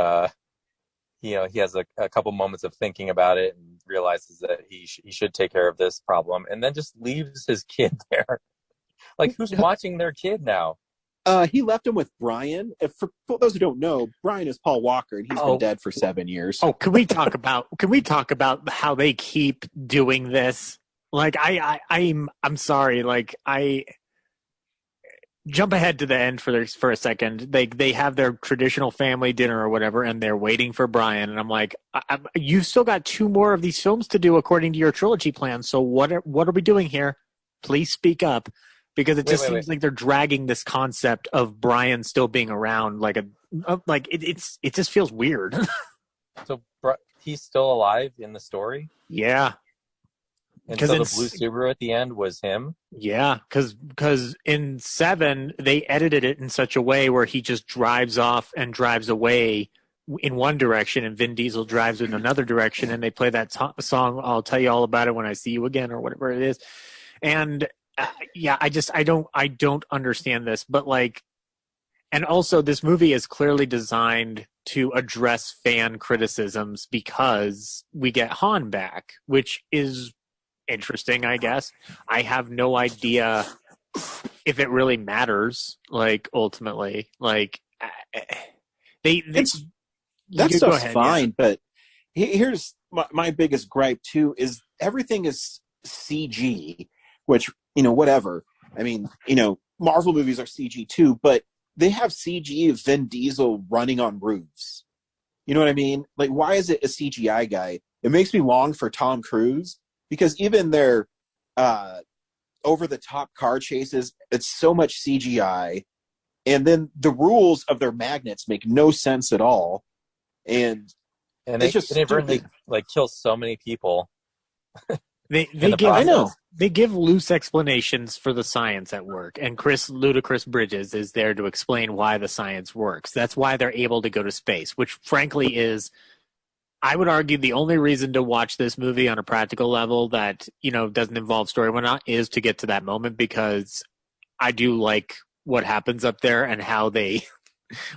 he has a couple moments of thinking about it and realizes that he should take care of this problem, and then just leaves his kid there. Like, who's watching their kid now? He left him with Brian. For those who don't know, Brian is Paul Walker, and he's been dead for 7 years. Oh, can we talk about how they keep doing this? Like, I'm sorry. Like, I jump ahead to the end for a second. They have their traditional family dinner or whatever, and they're waiting for Brian. And I'm like, you've still got 2 more of these films to do according to your trilogy plan. So what are we doing here? Please speak up, because it just seems like they're dragging this concept of Brian still being around it just feels weird. So he's still alive in the story? Yeah. And so the blue Subaru at the end was him? Yeah, because in 7, they edited it in such a way where he just drives off and drives away in one direction, and Vin Diesel drives in another direction, and they play that song, I'll Tell You All About It When I See You Again, or whatever it is. And I don't understand this, but and also this movie is clearly designed to address fan criticisms because we get Han back, which is interesting, I guess. I have no idea if it really matters, ultimately. That stuff's fine, but here's my biggest gripe too, is everything is CG, which, whatever. I mean, Marvel movies are CG too, but they have CG of Vin Diesel running on roofs. You know what I mean? Like, why is it a CGI guy? It makes me long for Tom Cruise, because even their over-the-top car chases, it's so much CGI. And then the rules of their magnets make no sense at all. And they just inadvertently kill so many people. They give loose explanations for the science at work, and Chris Ludacris Bridges is there to explain why the science works. That's why they're able to go to space, which frankly is, I would argue, the only reason to watch this movie on a practical level that, doesn't involve story is to get to that moment, because I do like what happens up there and how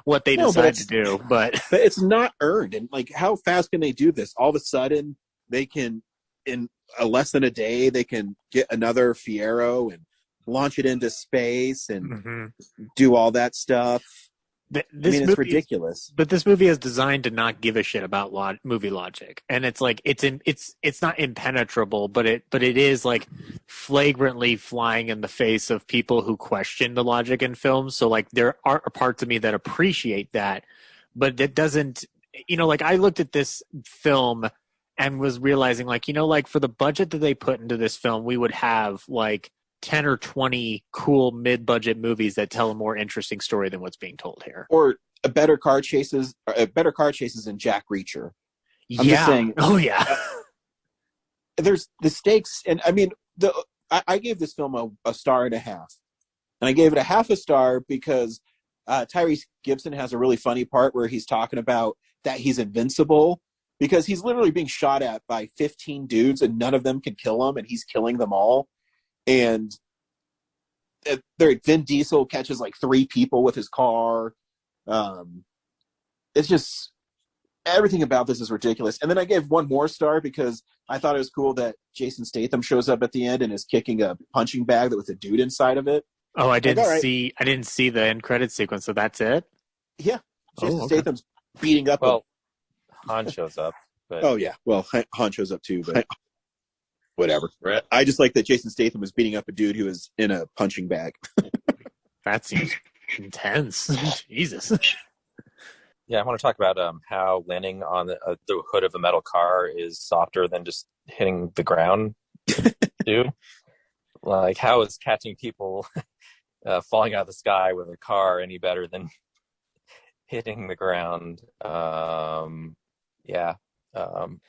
what they decide to do. But it's not earned. And how fast can they do this? All of a sudden they can, in less than a day, they can get another Fiero and launch it into space and do all that stuff. It's ridiculous. But this movie is designed to not give a shit about movie logic, and it's it's not impenetrable, but it is flagrantly flying in the face of people who question the logic in films. So there are parts of me that appreciate that, but it doesn't. I looked at this film and was realizing for the budget that they put into this film, we would have 10 or 20 cool mid-budget movies that tell a more interesting story than what's being told here. Or better car chases than Jack Reacher. I'm just saying. Oh yeah. There's the stakes, and I mean, I gave this film a 1.5 stars, and I gave it a 0.5 star because Tyrese Gibson has a really funny part where he's talking about that he's invincible, because he's literally being shot at by 15 dudes and none of them can kill him, and he's killing them all. And Vin Diesel catches 3 people with his car. It's just, everything about this is ridiculous. And then I gave 1 more star because I thought it was cool that Jason Statham shows up at the end and is kicking a punching bag with a dude inside of it. Oh, I didn't see the end credit sequence, so that's it? Yeah. Jason Statham's beating up. Well, Han shows up. But... Oh, yeah. Well, Han shows up too, but... Whatever. I just like that Jason Statham was beating up a dude who was in a punching bag. That seems intense. Jesus. Yeah, I want to talk about how landing on the hood of a metal car is softer than just hitting the ground, dude. Like, how is catching people falling out of the sky with a car any better than hitting the ground? Yeah. And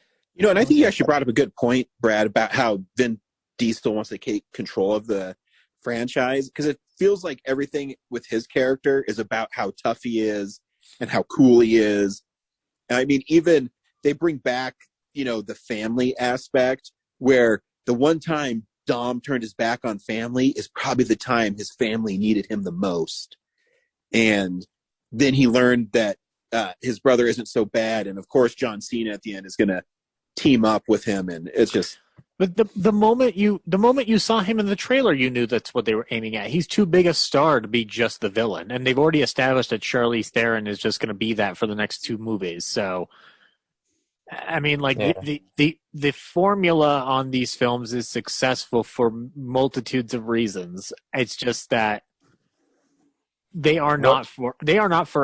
I think you actually brought up a good point, Brad, about how Vin Diesel wants to take control of the franchise, because it feels like everything with his character is about how tough he is and how cool he is. And I mean, even they bring back, the family aspect, where the one time Dom turned his back on family is probably the time his family needed him the most. And then he learned that his brother isn't so bad. And of course, John Cena at the end is going to team up with him. And it's just... But the moment you saw him in the trailer, you knew that's what they were aiming at. He's too big a star to be just the villain. And they've already established that Charlize Theron is just going to be that for the next 2 movies. So... I mean, like, the formula on these films is successful for multitudes of reasons. It's just that they are not for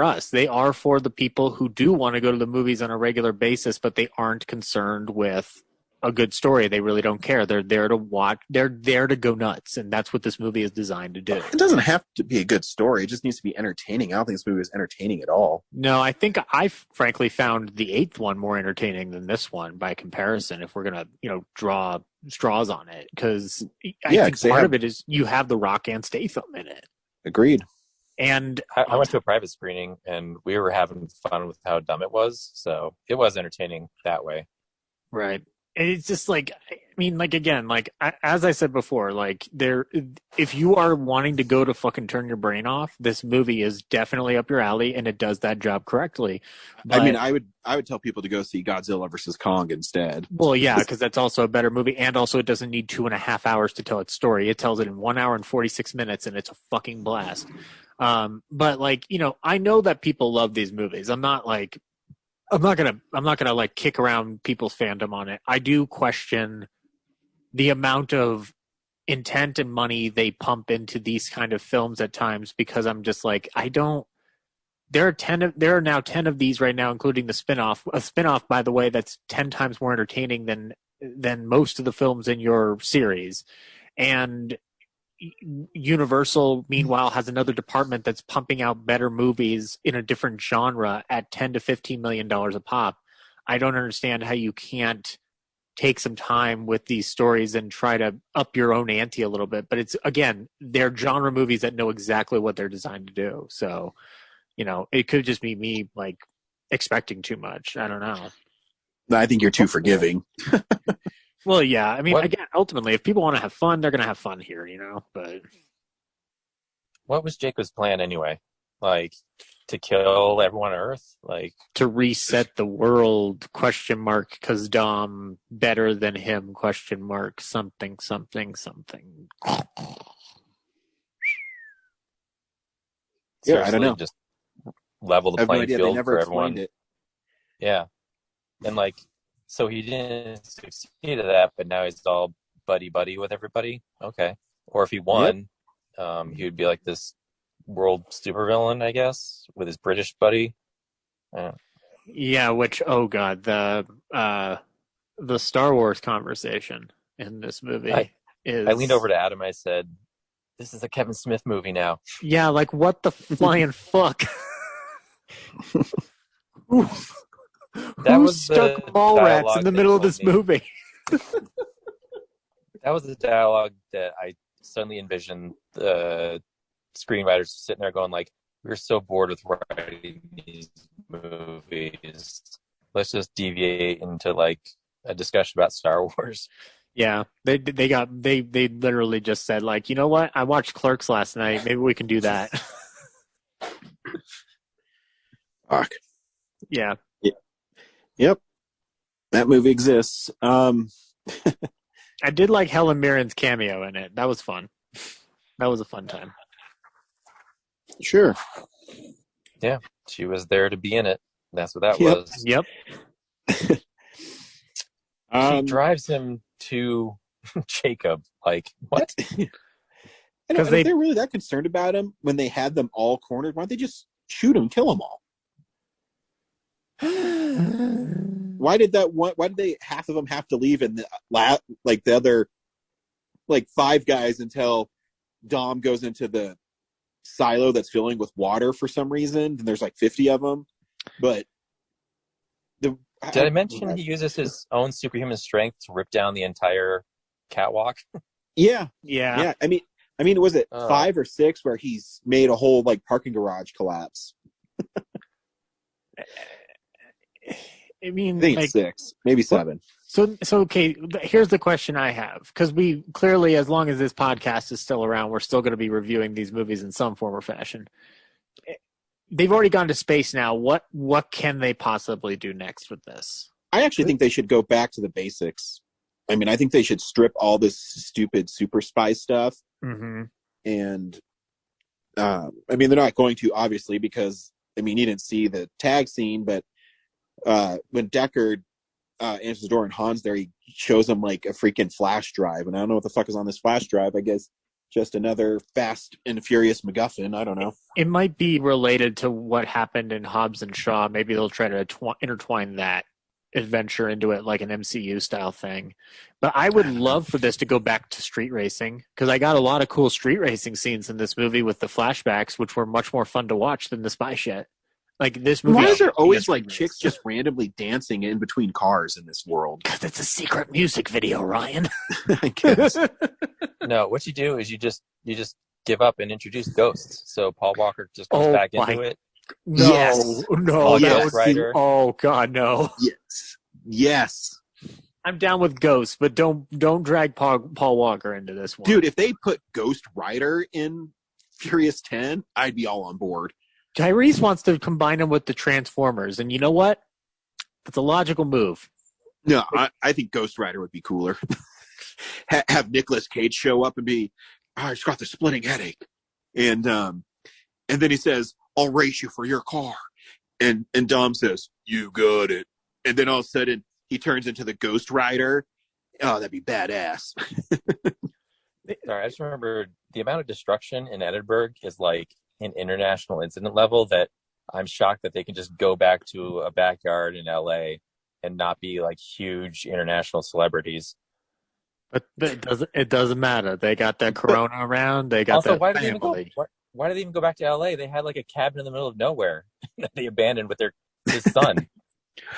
us. They are for the people who do want to go to the movies on a regular basis, but they aren't concerned with a good story. They really don't care. They're there to watch. They're there to go nuts, and that's what this movie is designed to do. It doesn't have to be a good story. It just needs to be entertaining. I don't think this movie is entertaining at all. No, I think I frankly found the 8th one more entertaining than this one by comparison, if we're going to, draw straws on it. Because I think part of it is you have The Rock and Statham in it. Agreed. And I went to a private screening, and we were having fun with how dumb it was. So it was entertaining that way. Right. It's just like, I mean, like, again, like, as I said before, like, if you are wanting to go to fucking turn your brain off, this movie is definitely up your alley, and it does that job correctly. But, I mean, I would tell people to go see Godzilla versus Kong instead. Well, yeah, because that's also a better movie, and also it doesn't need 2.5 hours to tell its story. It tells it in 1 hour and 46 minutes, and it's a fucking blast. But, like, I know that people love these movies. I'm not gonna like kick around people's fandom on it. I do question the amount of intent and money they pump into these kind of films at times, because I'm just like, there are now 10 of these right now, including the spinoff. A spinoff, by the way, that's 10 times more entertaining than most of the films in your series. And Universal, meanwhile, has another department that's pumping out better movies in a different genre at $10 to $15 million a pop. I don't understand how you can't take some time with these stories and try to up your own ante a little bit. But it's, again, they're genre movies that know exactly what they're designed to do. So, it could just be me, like, expecting too much. I don't know. I think you're too forgiving. Well, yeah. I mean, again, ultimately, if people want to have fun, they're going to have fun here, But what was Jacob's plan anyway? Like, to kill everyone on Earth? Like, to reset the world? ? Because Dom better than him? ? Something. Yeah, I don't know. Just level the playing field for everyone. It. Yeah, and like. So he didn't succeed at that, but now he's all buddy with everybody. Okay. Or if he won, he would be like this world supervillain, I guess, with his British buddy. Yeah, which, oh god, the Star Wars conversation in this movie is... I leaned over to Adam, I said, this is a Kevin Smith movie now. Yeah, like, what the flying fuck? Who stuck Mallrats in the middle of this movie? That was the dialogue that I suddenly envisioned the screenwriters sitting there going like, we're so bored with writing these movies. Let's just deviate into like a discussion about Star Wars. Yeah, they literally just said like, you know what? I watched Clerks last night. Maybe we can do that. Fuck. Yeah. Yep. That movie exists. I did like Helen Mirren's cameo in it. That was fun. That was a fun time. Sure. Yeah, she was there to be in it. That's what that was. Yep. She drives him to Jacob. Like, what? Because if they're really that concerned about him when they had them all cornered, why don't they just shoot him, kill them all? Why did they half of them have to leave and the other like 5 guys until Dom goes into the silo that's filling with water for some reason, and there's like 50 of them. But did I mention he uses his own superhuman strength to rip down the entire catwalk? Yeah. I mean, was it 5 or 6 where he's made a whole like parking garage collapse? I mean, I think it's 6, maybe 7. So okay. Here's the question I have, because we clearly, as long as this podcast is still around, we're still going to be reviewing these movies in some form or fashion. They've already gone to space now. What can they possibly do next with this? I actually think they should go back to the basics. I mean, I think they should strip all this stupid super spy stuff. Mm-hmm. And I mean, they're not going to, obviously, because I mean, you didn't see the tag scene, but when Deckard answers the door and Han's there, he shows him like a freaking flash drive, and I don't know what the fuck is on this flash drive. I guess just another Fast and Furious MacGuffin. I don't know. It might be related to what happened in Hobbs and Shaw. Maybe they'll try to intertwine that adventure into it, like an MCU style thing. But I would love for this to go back to street racing, because I got a lot of cool street racing scenes in this movie with the flashbacks, which were much more fun to watch than the spy shit. Like this movie. Why is there always like chicks just randomly dancing in between cars in this world? Because it's a secret music video, Ryan. I guess. No, what you do is you just give up and introduce ghosts. So Paul Walker just comes back into it. No, yes. No, that was Rider. Oh God, no. Yes. I'm down with Ghost, but don't drag Paul Walker into this one. Dude, if they put Ghost Rider in Furious 10, I'd be all on board. Tyrese wants to combine him with the Transformers, and you know what? That's a logical move. No, I think Ghost Rider would be cooler. Have Nicolas Cage show up and be, I just got the splitting headache. And then he says, I'll race you for your car. And Dom says, you got it. And then all of a sudden, he turns into the Ghost Rider. Oh, that'd be badass. Sorry, I just remember the amount of destruction in Edinburgh is like an international incident level that I'm shocked that they can just go back to a backyard in LA and not be like huge international celebrities. But it doesn't matter. They got that Corona around. They got also, that why family. Why did they even go back to LA? They had like a cabin in the middle of nowhere that they abandoned with his son.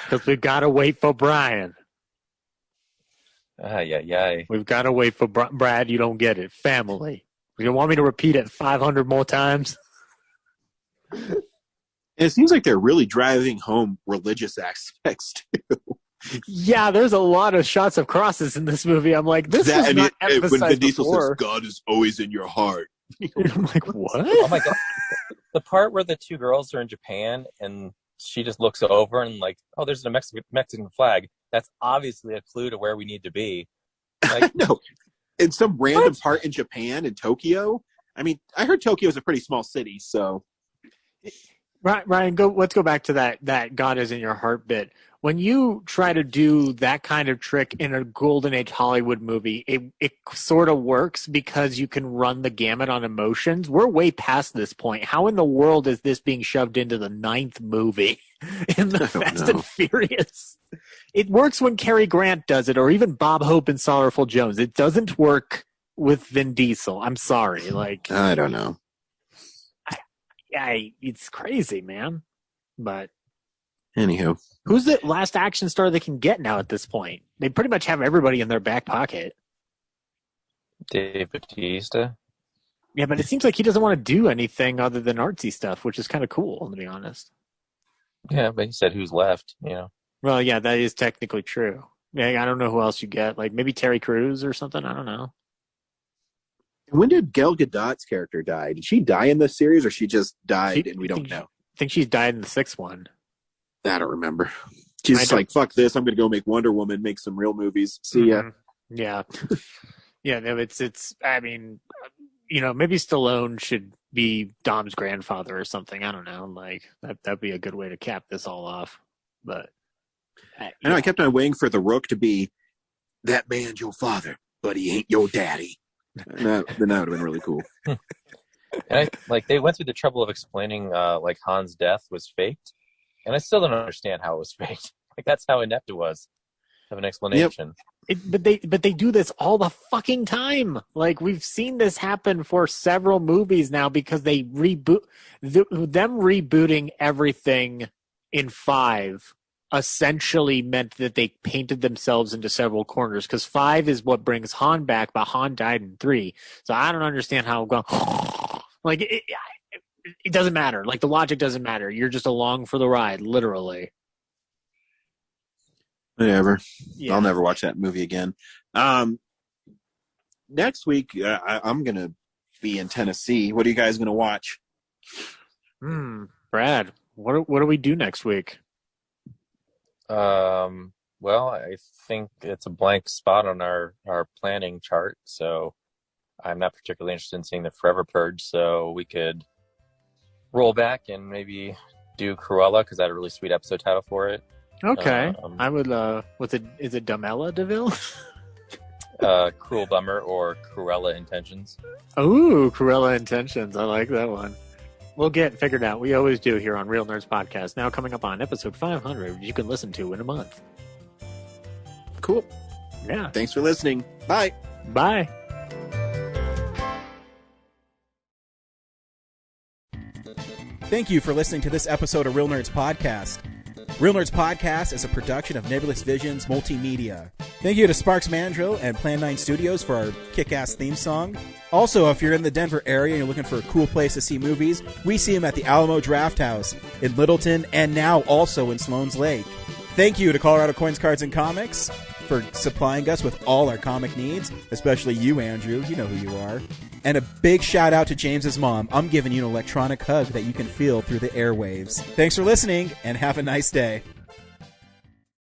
Because we've got to wait for Brian. Yeah. We've got to wait for Brad. You don't get it. Family. You want me to repeat it 500 more times? It seems like they're really driving home religious aspects too. Yeah, there's a lot of shots of crosses in this movie. I'm like, this is not emphasized when Vin Diesel before. says, God is always in your heart. I'm like, what? Oh my God. The part where the 2 girls are in Japan and she just looks over and like, oh, there's a Mexican flag. That's obviously a clue to where we need to be. Like, no, in some random part in Japan, in Tokyo. I mean, I heard Tokyo is a pretty small city, so. Ryan, let's go back to that God is in your heart bit. When you try to do that kind of trick in a golden age Hollywood movie, it sort of works because you can run the gamut on emotions. We're way past this point. How in the world is this being shoved into the 9th movie in the Fast and Furious? It works when Cary Grant does it, or even Bob Hope and Sorrowful Jones. It doesn't work with Vin Diesel. I'm sorry. Like, I don't know. It's crazy, man. But anywho, who's the last action star they can get now at this point? They pretty much have everybody in their back pocket. Dave Bautista. Yeah, but it seems like he doesn't want to do anything other than artsy stuff, which is kind of cool, to be honest. Yeah, but he said who's left, you know. Well, yeah, that is technically true. Yeah, I don't know who else you get. Like maybe Terry Crews or something. I don't know. When did Gal Gadot's character die? Did she die in this series, or she just died and we don't know? I think she's died in the 6th one. I don't remember. She's just like, fuck this. I'm going to go make Wonder Woman, make some real movies. See ya. Yeah. Yeah, no, it's, I mean, you know, maybe Stallone should be Dom's grandfather or something. I don't know. Like, that'd be a good way to cap this all off. But. I know, I kept on waiting for The Rook to be, that man's your father, but he ain't your daddy. Then that would have been really cool. And they went through the trouble of explaining like Han's death was faked, and I still don't understand how it was faked. Like that's how inept it was. have an explanation. But they do this all the fucking time. Like, we've seen this happen for several movies now because they them rebooting everything in 5 essentially meant that they painted themselves into several corners, because 5 is what brings Han back, but Han died in 3. So I don't understand how like it doesn't matter. Like, the logic doesn't matter. You're just along for the ride, literally. Whatever. Yeah. I'll never watch that movie again. Next week, I'm going to be in Tennessee. What are you guys going to watch? Brad, what do we do next week? Well, I think it's a blank spot on our planning chart, so I'm not particularly interested in seeing the Forever Purge, so we could roll back and maybe do Cruella, because I had a really sweet episode title for it. Okay. I would, is it Dumella DeVille? Cruel Bummer or Cruella Intentions. Ooh, Cruella Intentions. I like that one. We'll get figured out. We always do here on Real Nerds Podcast. Now coming up on episode 500, you can listen to in a month. Cool. Yeah. Thanks for listening. Bye. Bye. Thank you for listening to this episode of Real Nerds Podcast. Real Nerds Podcast is a production of Nebulous Visions Multimedia. Thank you to Sparks Mandrill and Plan 9 Studios for our kick-ass theme song. Also, if you're in the Denver area and you're looking for a cool place to see movies, we see them at the Alamo Draft House in Littleton and now also in Sloan's Lake. Thank you to Colorado Coins, Cards, and Comics for supplying us with all our comic needs, especially you, Andrew. You know who you are. And a big shout out to James's mom. I'm giving you an electronic hug that you can feel through the airwaves. Thanks for listening, and have a nice day.